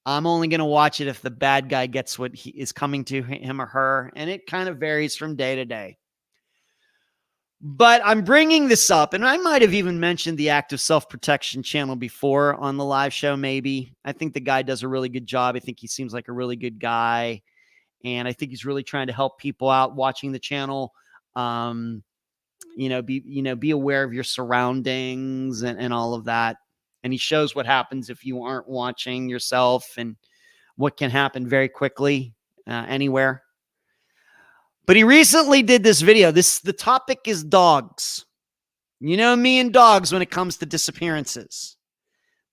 I'm only going to watch it if the bad guy gets what is coming to him or her. And it kind of varies from day to day. But I'm bringing this up, and I might have even mentioned the Active Self-Protection channel before on the live show, maybe. I think the guy does a really good job. I think he seems like a really good guy. And I think he's really trying to help people out watching the channel. Be aware of your surroundings and all of that. And he shows what happens if you aren't watching yourself and what can happen very quickly anywhere. But he recently did this video. The topic is dogs. You know me and dogs when it comes to disappearances.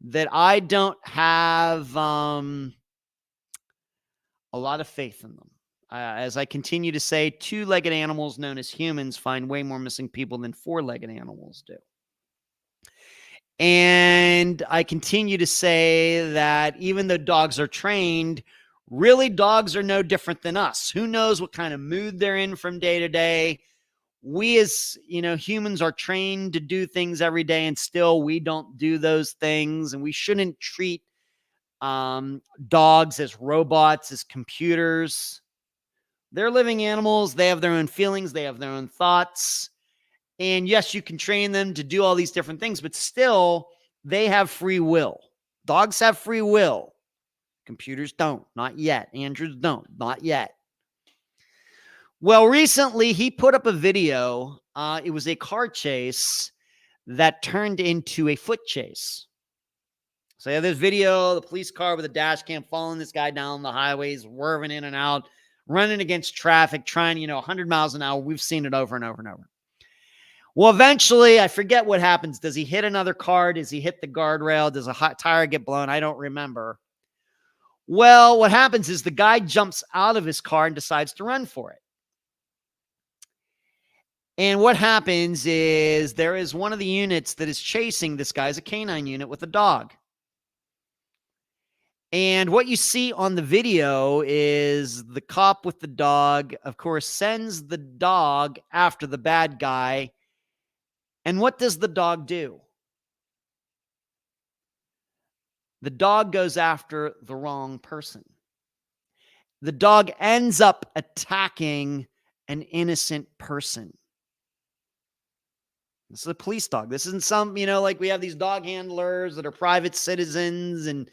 That I don't have a lot of faith in them. As I continue to say, two-legged animals known as humans find way more missing people than four-legged animals do. And I continue to say that even though dogs are trained, really dogs are no different than us. Who knows what kind of mood they're in from day to day? We as, humans are trained to do things every day, and still we don't do those things. And we shouldn't treat dogs as robots, as computers. They're living animals. They have their own feelings. They have their own thoughts. And yes, you can train them to do all these different things, but still they have free will. Dogs have free will. Computers don't, not yet. Androids don't, not yet. Well, recently he put up a video. It was a car chase that turned into a foot chase. So you have this video, the police car with a dash cam following this guy down the highways, swerving in and out, running against traffic, trying, 100 miles an hour. We've seen it over and over and over. Well, eventually, I forget what happens. Does he hit another car? Does he hit the guardrail? Does a hot tire get blown? I don't remember. Well, what happens is the guy jumps out of his car and decides to run for it. And what happens is there is one of the units that is chasing this guy, is a canine unit with a dog. And what you see on the video is the cop with the dog, of course, sends the dog after the bad guy. And what does the dog do? The dog goes after the wrong person. The dog ends up attacking an innocent person. This is a police dog. This isn't some, like we have these dog handlers that are private citizens and,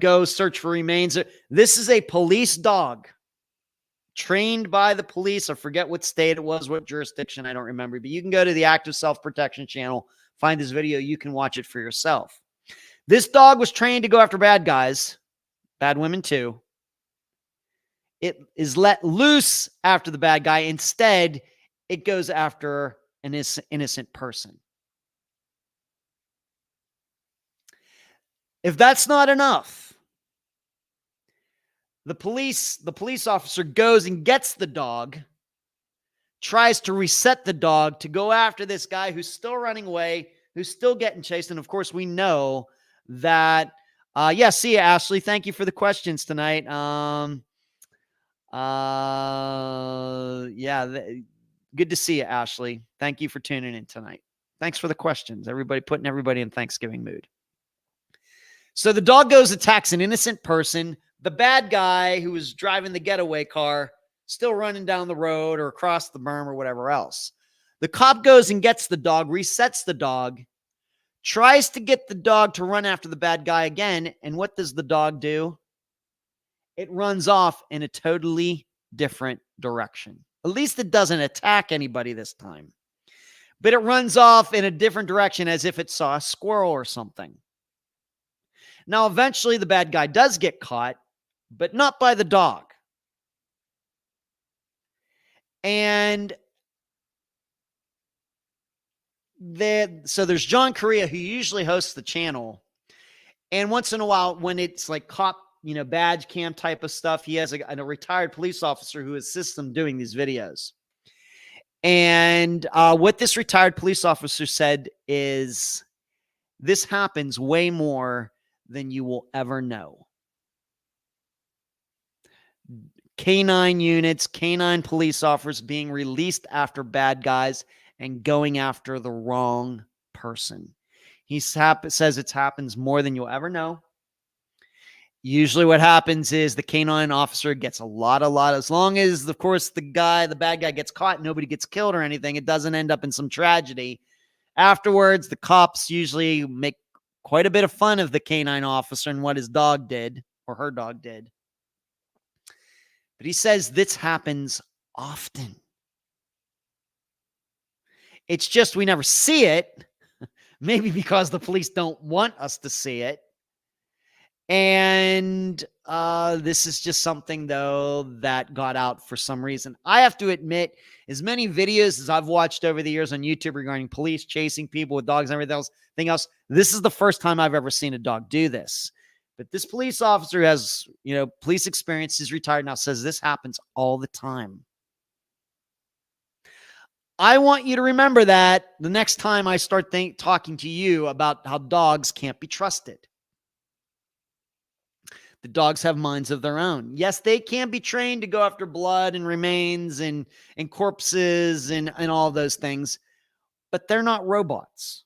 go search for remains. This is a police dog trained by the police. I forget what state it was, what jurisdiction, I don't remember. But you can go to the Active Self-Protection channel, find this video. You can watch it for yourself. This dog was trained to go after bad guys, bad women too. It is let loose after the bad guy. Instead, it goes after an innocent person. If that's not enough, the police officer goes and gets the dog, tries to reset the dog to go after this guy who's still running away, who's still getting chased. And of course, we know that, see you, Ashley. Thank you for the questions tonight. Good to see you, Ashley. Thank you for tuning in tonight. Thanks for the questions. Putting everybody in Thanksgiving mood. So the dog goes, attacks an innocent person. The bad guy who was driving the getaway car, still running down the road or across the berm or whatever else. The cop goes and gets the dog, resets the dog, tries to get the dog to run after the bad guy again. And what does the dog do? It runs off in a totally different direction. At least it doesn't attack anybody this time. But it runs off in a different direction as if it saw a squirrel or something. Now, eventually the bad guy does get caught, but not by the dog. And so there's John Correa, who usually hosts the channel. And once in a while, when it's like cop, badge cam type of stuff, he has a retired police officer who assists him doing these videos. And what this retired police officer said is, this happens way more than you will ever know. Canine units, canine police officers being released after bad guys and going after the wrong person. He says it happens more than you'll ever know. Usually what happens is the canine officer gets a lot, as long as, of course, the bad guy gets caught, nobody gets killed or anything. It doesn't end up in some tragedy. Afterwards, the cops usually make quite a bit of fun of the canine officer and what his dog did or her dog did. But he says this happens often. It's just we never see it, maybe because the police don't want us to see it. And this is just something, though, that got out for some reason. I have to admit, as many videos as I've watched over the years on YouTube regarding police chasing people with dogs and everything else, this is the first time I've ever seen a dog do this. But this police officer who has, police experience, is retired now, says this happens all the time. I want you to remember that the next time I start talking to you about how dogs can't be trusted. The dogs have minds of their own. Yes, they can be trained to go after blood and remains and corpses and all those things, but they're not robots.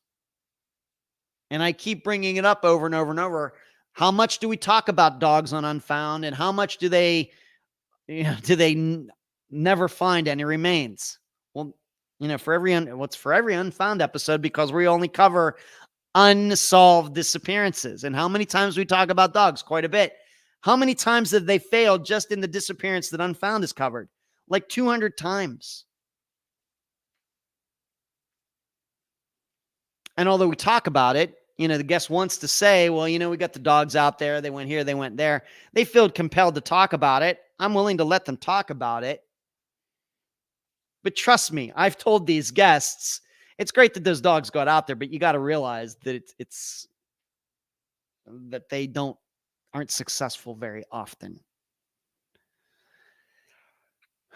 And I keep bringing it up over and over and over. How much do we talk about dogs on Unfound, and how much do they never find any remains? Well, for every Unfound episode, because we only cover unsolved disappearances. And how many times we talk about dogs? Quite a bit. How many times have they failed just in the disappearance that Unfound is covered? Like 200 times. And although we talk about it, the guest wants to say, well, we got the dogs out there. They went here, they went there. They feel compelled to talk about it. I'm willing to let them talk about it. But trust me, I've told these guests, it's great that those dogs got out there, but you got to realize that it's that they aren't successful very often.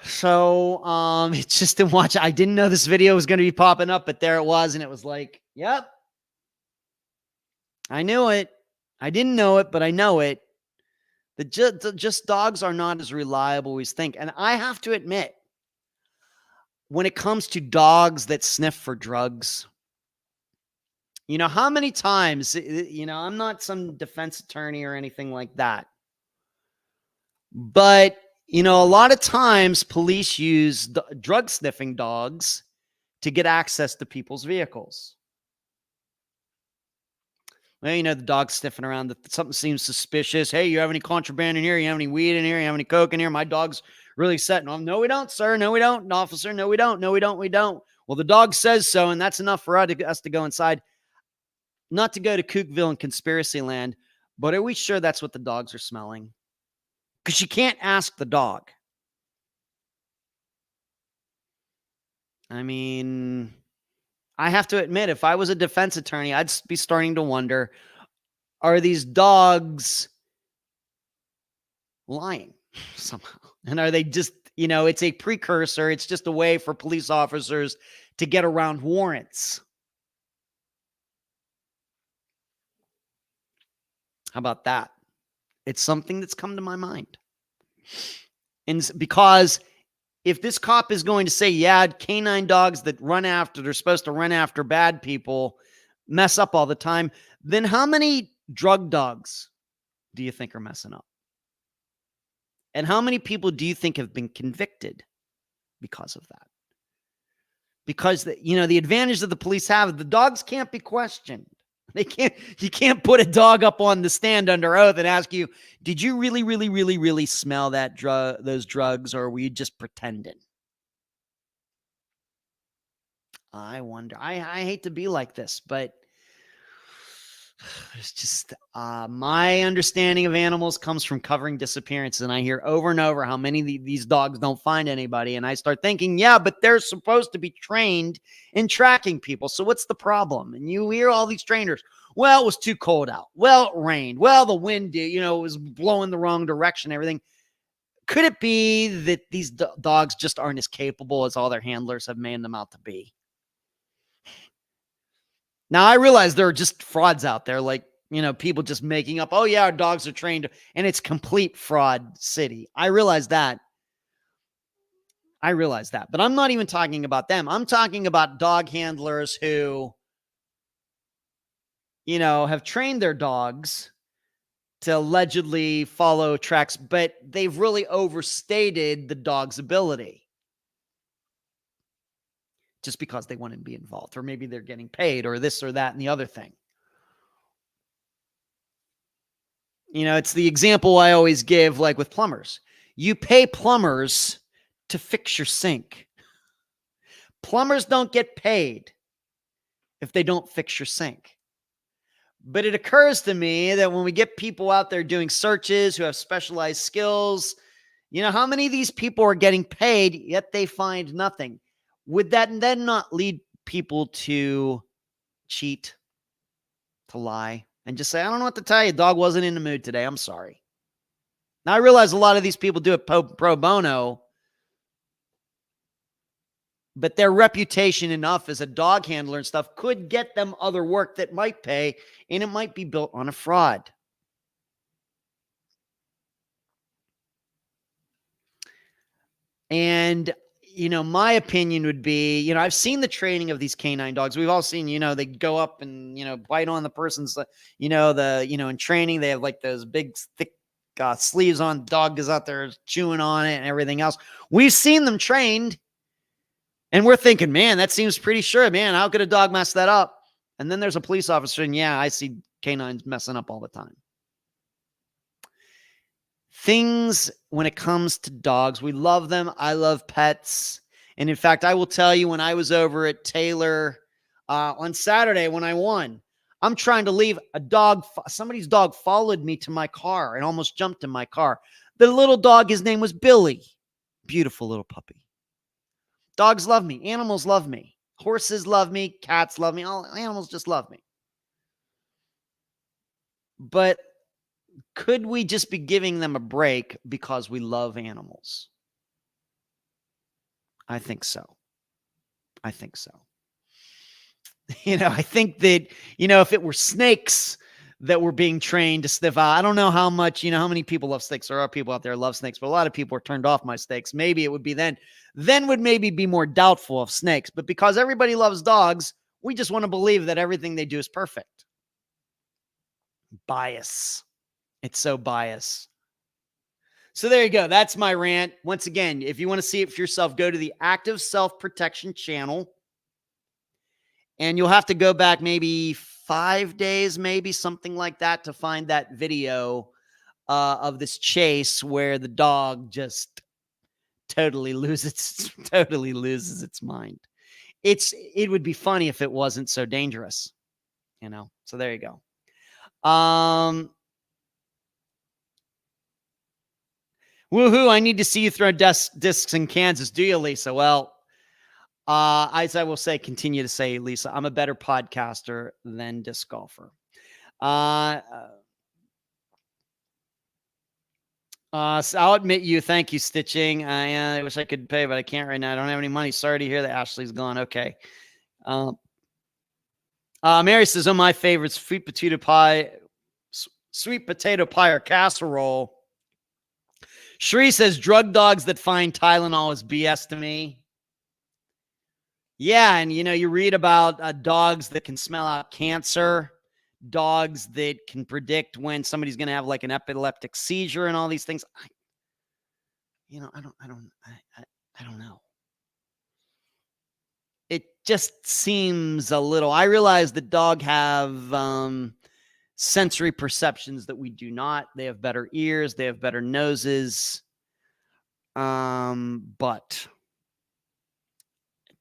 So it's just to watch. I didn't know this video was going to be popping up, but there it was, and it was like, yep, I knew it. I didn't know it, but I know it. Just dogs are not as reliable as we think. And I have to admit, when it comes to dogs that sniff for drugs, how many times, I'm not some defense attorney or anything like that. But, a lot of times police use drug sniffing dogs to get access to people's vehicles. Well, the dog's sniffing around, something seems suspicious. Hey, you have any contraband in here? You have any weed in here? You have any coke in here? My dog's really setting off. No, we don't, sir. No, we don't, officer. No, we don't. No, we don't. We don't. Well, the dog says so, and that's enough for us to go inside. Not to go to Kookville and conspiracy land, but are we sure that's what the dogs are smelling? Because you can't ask the dog. I mean, I have to admit, if I was a defense attorney, I'd be starting to wonder, are these dogs lying somehow? And are they just, it's a precursor. It's just a way for police officers to get around warrants. How about that? It's something that's come to my mind. And because if this cop is going to say, yeah, canine dogs that they're supposed to run after bad people, mess up all the time, then how many drug dogs do you think are messing up? And how many people do you think have been convicted because of that? Because, the advantage that the police have, the dogs can't be questioned. You can't put a dog up on the stand under oath and ask you, did you really, really, really, really smell those drugs, or were you just pretending? I wonder. I hate to be like this, but it's just my understanding of animals comes from covering disappearances, and I hear over and over how many of these dogs don't find anybody, and I start thinking, yeah, but they're supposed to be trained in tracking people, so what's the problem? And you hear all these trainers, well, it was too cold out, well, it rained, well, the wind, it was blowing the wrong direction, everything. Could it be that these dogs just aren't as capable as all their handlers have made them out to be? Now, I realize there are just frauds out there, like, people just making up, oh, yeah, our dogs are trained, and it's complete fraud city. I realize that. But I'm not even talking about them. I'm talking about dog handlers who, have trained their dogs to allegedly follow tracks, but they've really overstated the dog's ability just because they want to be involved, or maybe they're getting paid, or this or that and the other thing. You know, it's the example I always give, like with plumbers. You pay plumbers to fix your sink. Plumbers don't get paid if they don't fix your sink. But it occurs to me that when we get people out there doing searches who have specialized skills, you know, how many of these people are getting paid, yet they find nothing? Would that then not lead people to cheat, to lie, and just say, I don't know what to tell you. Dog wasn't in the mood today. I'm sorry. Now, I realize a lot of these people do it pro bono, but their reputation enough as a dog handler and stuff could get them other work that might pay, and it might be built on a fraud. And, you know, my opinion would be, you know, I've seen the training of these canine dogs. We've all seen, you know, they go up and, you know, bite on the person's, you know, in training, they have like those big, thick sleeves on. Dog is out there chewing on it and everything else. We've seen them trained. And we're thinking, man, that seems pretty sure, man. How could a dog mess that up? And then there's a police officer, and yeah, I see canines messing up all the time. Things when it comes to dogs, we love them. I love pets. And in fact, I will tell you, when I was over at Taylor on Saturday when I won, I'm trying to leave. Somebody's dog followed me to my car and almost jumped in my car. The little dog, his name was Billy. Beautiful little puppy. Dogs love me. Animals love me. Horses love me. Cats love me. All animals just love me. But could we just be giving them a break because we love animals? I think so. I think so. You know, I think that, you know, if it were snakes that were being trained to sniff out, I don't know how much, you know, how many people love snakes. There are people out there who love snakes, but a lot of people are turned off by snakes. Maybe it would be then would maybe be more doubtful of snakes. But because everybody loves dogs, we just want to believe that everything they do is perfect. Bias. It's so biased. So there you go. That's my rant. Once again, if you want to see it for yourself, go to the Active Self-Protection channel. And you'll have to go back maybe 5 days, maybe something like that, to find that video of this chase where the dog just totally loses its mind. It would be funny if it wasn't so dangerous, you know. So there you go. Woohoo! I need to see you throw discs in Kansas. Do you, Lisa? Well, as I will say, continue to say, Lisa, I'm a better podcaster than disc golfer. So I'll admit you. Thank you, Stitching. I wish I could pay, but I can't right now. I don't have any money. Sorry to hear that Ashley's gone. Okay. Mary says, oh, my favorite, sweet potato pie or casserole. Sheree says, drug dogs that find Tylenol is BS to me. Yeah, and you know, you read about dogs that can smell out cancer, dogs that can predict when somebody's going to have like an epileptic seizure and all these things. I don't know. It just seems a little. I realize that dogs have sensory perceptions that we do not. They have better ears, they have better noses, but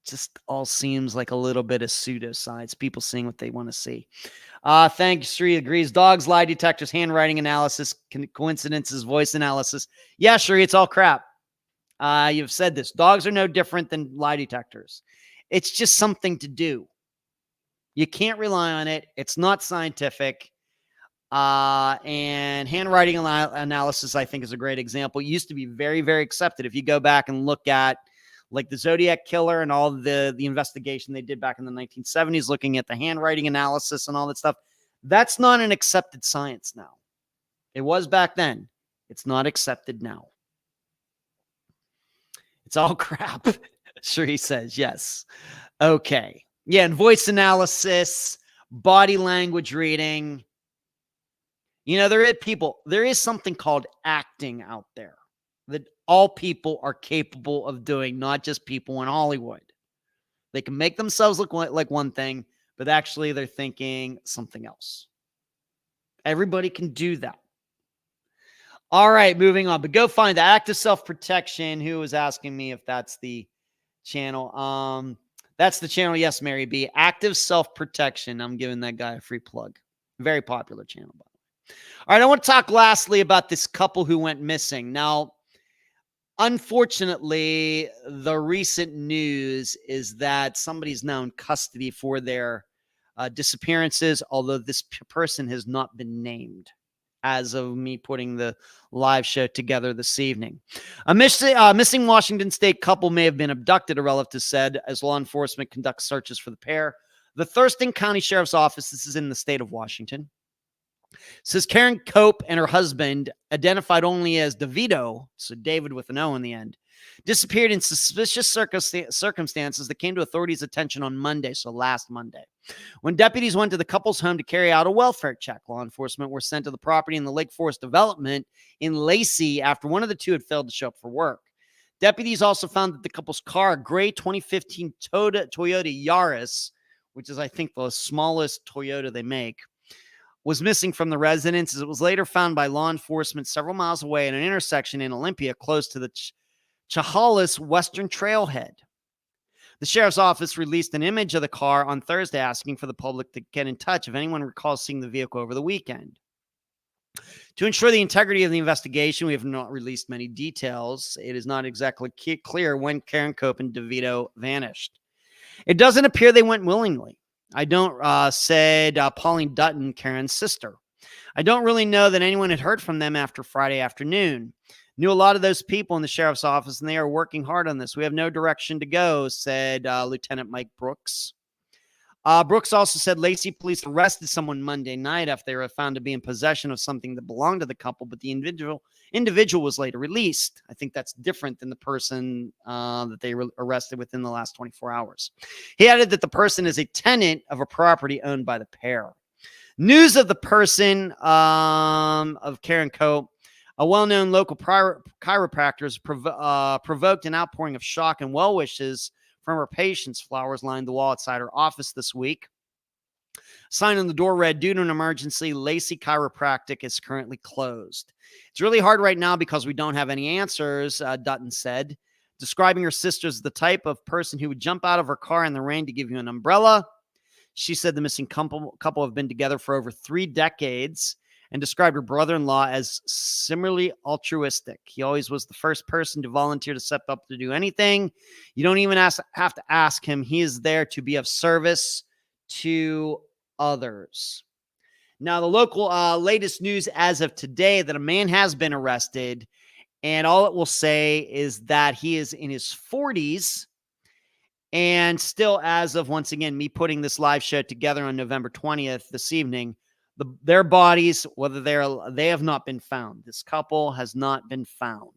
just all seems like a little bit of pseudoscience. People seeing what they want to see. Thanks, Sri agrees. Dogs, lie detectors, handwriting analysis, coincidences, voice analysis. Yeah, Sri, it's all crap. You've said this. Dogs are no different than lie detectors. It's just something to do. You can't rely on it. It's not scientific. And handwriting analysis, I think, is a great example. It used to be very, very accepted. If you go back and look at like the Zodiac Killer and all the investigation they did back in the 1970s, looking at the handwriting analysis and all that stuff, that's not an accepted science now. It was back then. It's not accepted now. It's all crap. Sure, he says, yes. Okay. Yeah, and voice analysis, body language reading. There is something called acting out there that all people are capable of doing, not just people in Hollywood. They can make themselves look like one thing, but actually they're thinking something else. Everybody can do that. All right, moving on. But go find the Active Self-Protection. Who was asking me if that's the channel? That's the channel. Yes, Mary B. Active Self-Protection. I'm giving that guy a free plug. Very popular channel, by the way. All right, I want to talk lastly about this couple who went missing. Now, unfortunately, the recent news is that somebody's now in custody for their disappearances, although this person has not been named as of me putting the live show together this evening. A missing Washington State couple may have been abducted, a relative said, as law enforcement conducts searches for the pair. The Thurston County Sheriff's Office, this is in the state of Washington, says Karen Cope and her husband, identified only as DeVito, so David with an O in the end, disappeared in suspicious circumstances that came to authorities' attention on Monday, so last Monday. When deputies went to the couple's home to carry out a welfare check, law enforcement were sent to the property in the Lake Forest development in Lacey after one of the two had failed to show up for work. Deputies also found that the couple's car, a gray 2015 Toyota Yaris, which is, I think, the smallest Toyota they make, was missing from the residence, as it was later found by law enforcement several miles away at an intersection in Olympia close to the Chehalis Western Trailhead. The sheriff's office released an image of the car on Thursday, asking for the public to get in touch if anyone recalls seeing the vehicle over the weekend. To ensure the integrity of the investigation, we have not released many details. It is not exactly clear when Karen Cope and DeVito vanished. It doesn't appear they went willingly. Said Pauline Dutton, Karen's sister. I don't really know that anyone had heard from them after Friday afternoon. Knew a lot of those people in the sheriff's office, and they are working hard on this. We have no direction to go, said Lieutenant Mike Brooks. Brooks also said Lacey police arrested someone Monday night after they were found to be in possession of something that belonged to the couple, but the individual was later released. I think that's different than the person that they arrested within the last 24 hours. He added that the person is a tenant of a property owned by the pair. News of the person of Karen Cope, a well-known local chiropractor, has provoked an outpouring of shock and well wishes from her patients. Flowers lined the wall outside her office this week. Sign on the door read, due to an emergency, Lacey Chiropractic is currently closed. It's really hard right now because we don't have any answers, Dutton said, describing her sister as the type of person who would jump out of her car in the rain to give you an umbrella. She said the missing couple have been together for over 3 decades and described her brother-in-law as similarly altruistic. He always was the first person to volunteer to step up to do anything. You don't even have to ask him. He is there to be of service to others. Now, the local latest news as of today that a man has been arrested, and all it will say is that he is in his 40s, and still, as of, once again, me putting this live show together on November 20th this evening, their bodies, whether they have not been found. This couple has not been found.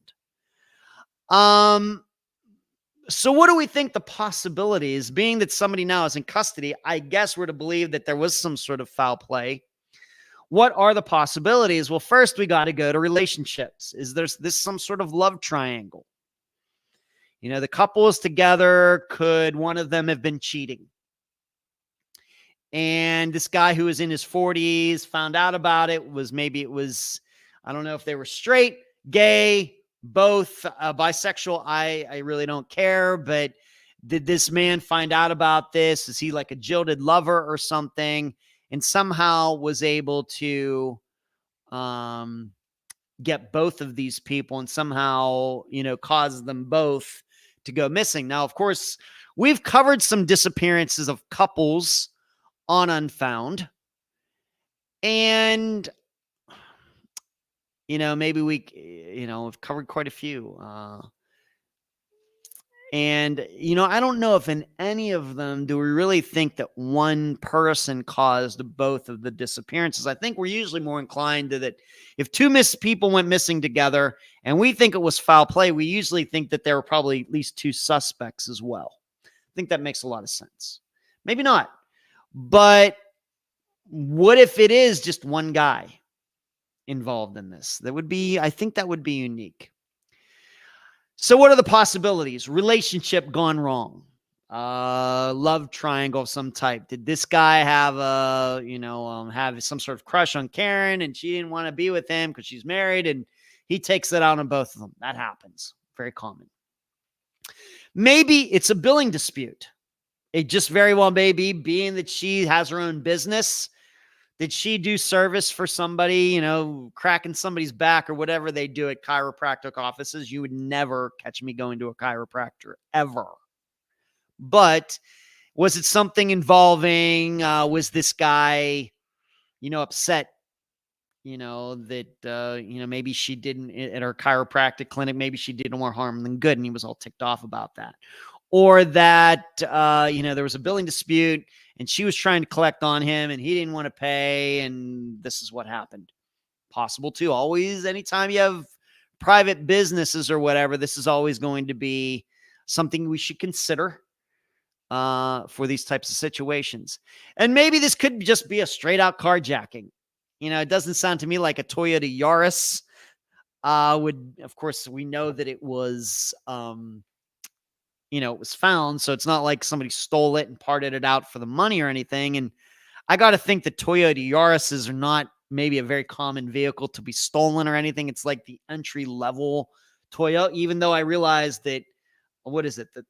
So what do we think the possibilities, being that somebody now is in custody? I guess we're to believe that there was some sort of foul play. What are the possibilities? Well, first we got to go to relationships. Is there this some sort of love triangle? The couple is together. Could one of them have been cheating? And this guy who was in his 40s found out about it. I don't know if they were straight, gay, both, bisexual. I really don't care. But did this man find out about this? Is he like a jilted lover or something? And somehow was able to get both of these people and somehow, cause them both to go missing. Now, of course, we've covered some disappearances of couples on Unfound. And, maybe we've covered quite a few. And, I don't know if in any of them do we really think that one person caused both of the disappearances. I think we're usually more inclined to that if 2 people went missing together and we think it was foul play, we usually think that there were probably at least 2 suspects as well. I think that makes a lot of sense. Maybe not. But what if it is just one guy? involved in this. I think that would be unique. So what are the possibilities? Relationship gone wrong. Love triangle of some type. Did this guy have have some sort of crush on Karen and she didn't want to be with him because she's married and he takes it out on both of them? That happens. Very common. Maybe it's a billing dispute. It just very well may be, being that she has her own business. Did she do service for somebody, cracking somebody's back or whatever they do at chiropractic offices? You would never catch me going to a chiropractor ever. But was it something involving, was this guy, upset, that, maybe she didn't at her chiropractic clinic, maybe she did more harm than good. And he was all ticked off about that. Or that, there was a billing dispute and she was trying to collect on him and he didn't want to pay. And this is what happened. Possible too. Always, anytime you have private businesses or whatever, this is always going to be something we should consider for these types of situations. And maybe this could just be a straight out carjacking. It doesn't sound to me like a Toyota Yaris of course, we know that it was, it was found. So it's not like somebody stole it and parted it out for the money or anything. And I got to think that Toyota Yaris's are not maybe a very common vehicle to be stolen or anything. It's like the entry level Toyota, even though I realize that, what is it? The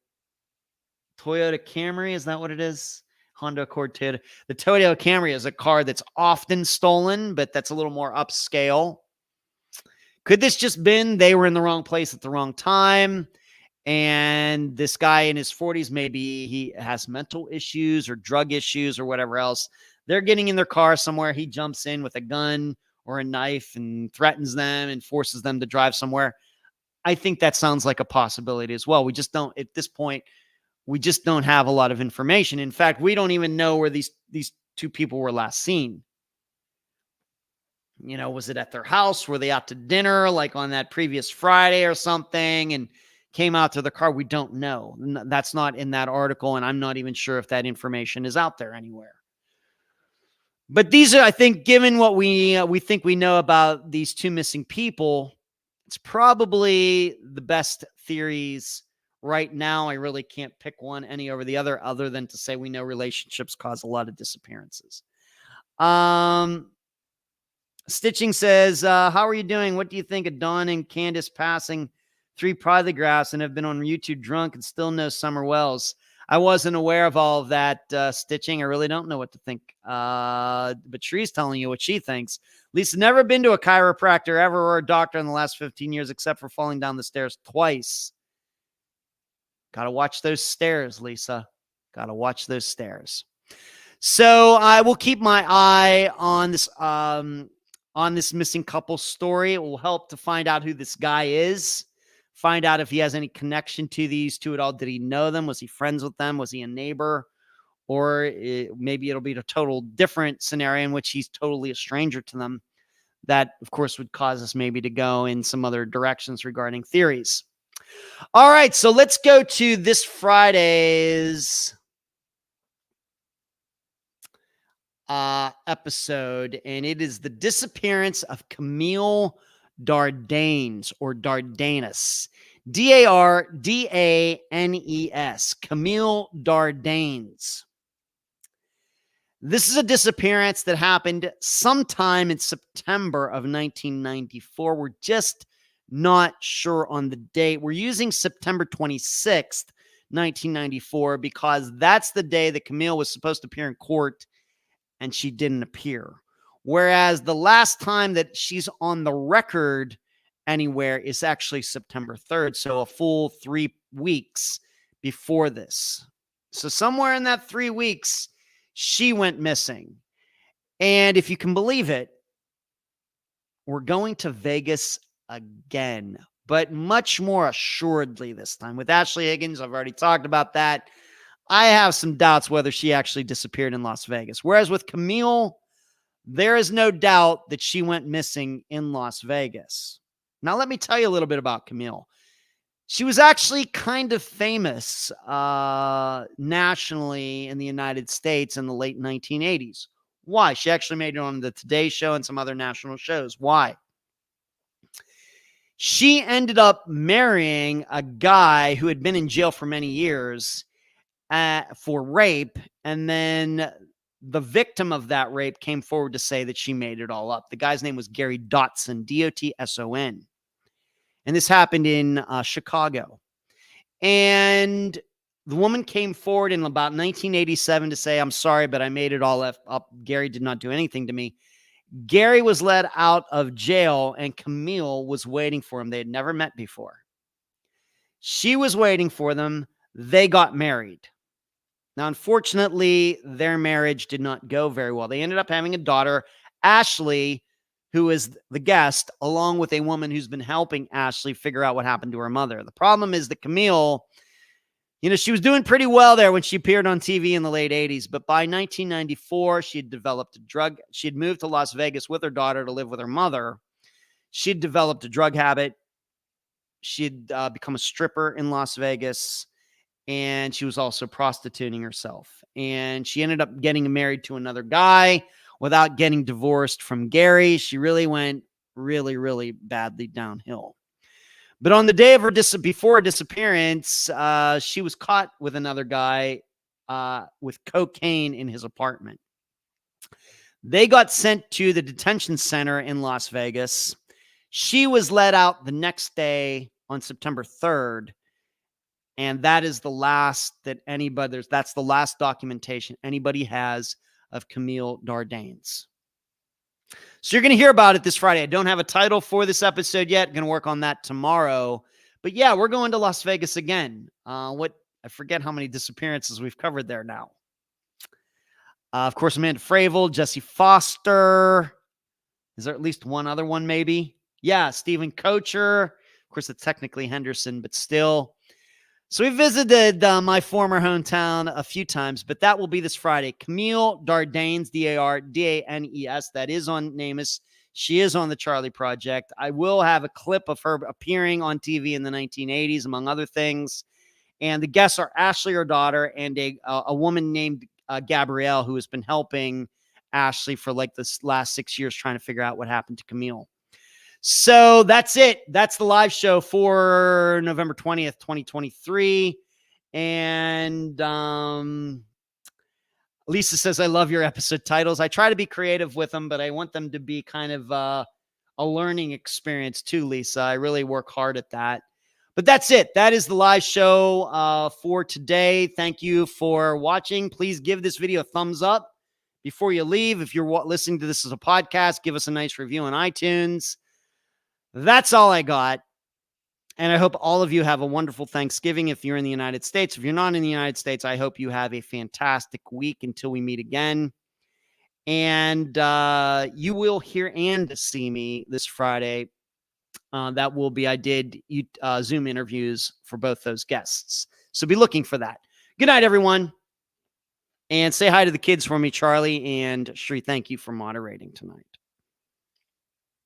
Toyota Camry, is that what it is? Honda Accord Toyota. The Toyota Camry is a car that's often stolen, but that's a little more upscale. Could this just been they were in the wrong place at the wrong time? And this guy in his 40s, maybe he has mental issues or drug issues or whatever else. They're getting in their car somewhere. He jumps in with a gun or a knife and threatens them and forces them to drive somewhere. I think that sounds like a possibility as well. We just don't, at this point, we just don't have a lot of information. In fact, we don't even know where these two people were last seen. Was it at their house? Were they out to dinner like on that previous Friday or something and came out to the car? We don't know. That's not in that article, and I'm not even sure if that information is out there anywhere. But these are, I think, given what we think we know about these two missing people, it's probably the best theories right now. I really can't pick one any over the other than to say we know relationships cause a lot of disappearances. Stitching says, how are you doing? What do you think of Dawn and Candace passing 3 polygraphs and have been on YouTube drunk and still know Summer Wells? I wasn't aware of all of that, Stitching. I really don't know what to think. But She's telling you what she thinks. Lisa, never been to a chiropractor ever or a doctor in the last 15 years, except for falling down the stairs twice. Got to watch those stairs, Lisa. Got to watch those stairs. So I will keep my eye on this missing couple story. It will help to find out who this guy is. Find out if he has any connection to these two at all. Did he know them? Was he friends with them? Was he a neighbor? Or maybe it'll be a total different scenario in which he's totally a stranger to them. That, of course, would cause us maybe to go in some other directions regarding theories. All right, so let's go to this Friday's episode, and it is the disappearance of Camille Dardanes or Dardanus. Dardanes. Camille Dardanes. This is a disappearance that happened sometime in September of 1994. We're just not sure on the date. We're using September 26th, 1994, because that's the day that Camille was supposed to appear in court and she didn't appear. Whereas the last time that she's on the record anywhere is actually September 3rd. So a full 3 weeks before this. So somewhere in that 3 weeks, she went missing. And if you can believe it, we're going to Vegas again, but much more assuredly this time. With Ashley Higgins, I've already talked about that. I have some doubts whether she actually disappeared in Las Vegas. Whereas with Camille, there is no doubt that she went missing in Las Vegas. Now, let me tell you a little bit about Camille. She was actually kind of famous nationally in the United States in the late 1980s. Why? She actually made it on the Today Show and some other national shows. Why? She ended up marrying a guy who had been in jail for many years for rape, and then the victim of that rape came forward to say that she made it all up. The guy's name was Gary Dotson, Dotson. And this happened in Chicago. And the woman came forward in about 1987 to say, I'm sorry, but I made it all up. Gary did not do anything to me. Gary was let out of jail, and Camille was waiting for him. They had never met before. She was waiting for them. They got married. Now, unfortunately, their marriage did not go very well. They ended up having a daughter, Ashley, who is the guest, along with a woman who's been helping Ashley figure out what happened to her mother. The problem is that Camille, she was doing pretty well there when she appeared on TV in the late 80s. But by 1994, she had developed she had moved to Las Vegas with her daughter to live with her mother. She'd developed a drug habit. She'd become a stripper in Las Vegas. And she was also prostituting herself. And she ended up getting married to another guy without getting divorced from Gary. She really went really, really badly downhill. But on the day of before her disappearance, she was caught with another guy with cocaine in his apartment. They got sent to the detention center in Las Vegas. She was let out the next day on September 3rd. And that is the last that that's the last documentation anybody has of Camille Dardanes. So you're going to hear about it this Friday. I don't have a title for this episode yet. Going to work on that tomorrow. But yeah, we're going to Las Vegas again. I forget how many disappearances we've covered there now. Of course, Amanda Fravel, Jesse Foster. Is there at least one other one maybe? Yeah, Stephen Kocher. Of course, it's technically Henderson, but still. So we visited my former hometown a few times, but that will be this Friday. Camille Dardanes, Dardanes, that is on NamUs. She is on the Charlie Project. I will have a clip of her appearing on TV in the 1980s, among other things. And the guests are Ashley, her daughter, and a woman named Gabrielle, who has been helping Ashley for like this last 6 years trying to figure out what happened to Camille. So that's it. That's the live show for November 20th, 2023. And Lisa says, I love your episode titles. I try to be creative with them, but I want them to be kind of a learning experience too, Lisa. I really work hard at that. But that's it. That is the live show for today. Thank you for watching. Please give this video a thumbs up before you leave. If you're listening to this as a podcast, give us a nice review on iTunes. That's all I got. And I hope all of you have a wonderful Thanksgiving if you're in the United States. If you're not in the United States, I hope you have a fantastic week until we meet again. And you will hear and see me this Friday. That will be, I did Zoom interviews for both those guests. So be looking for that. Good night, everyone. And say hi to the kids for me, Charlie and Shri. Thank you for moderating tonight.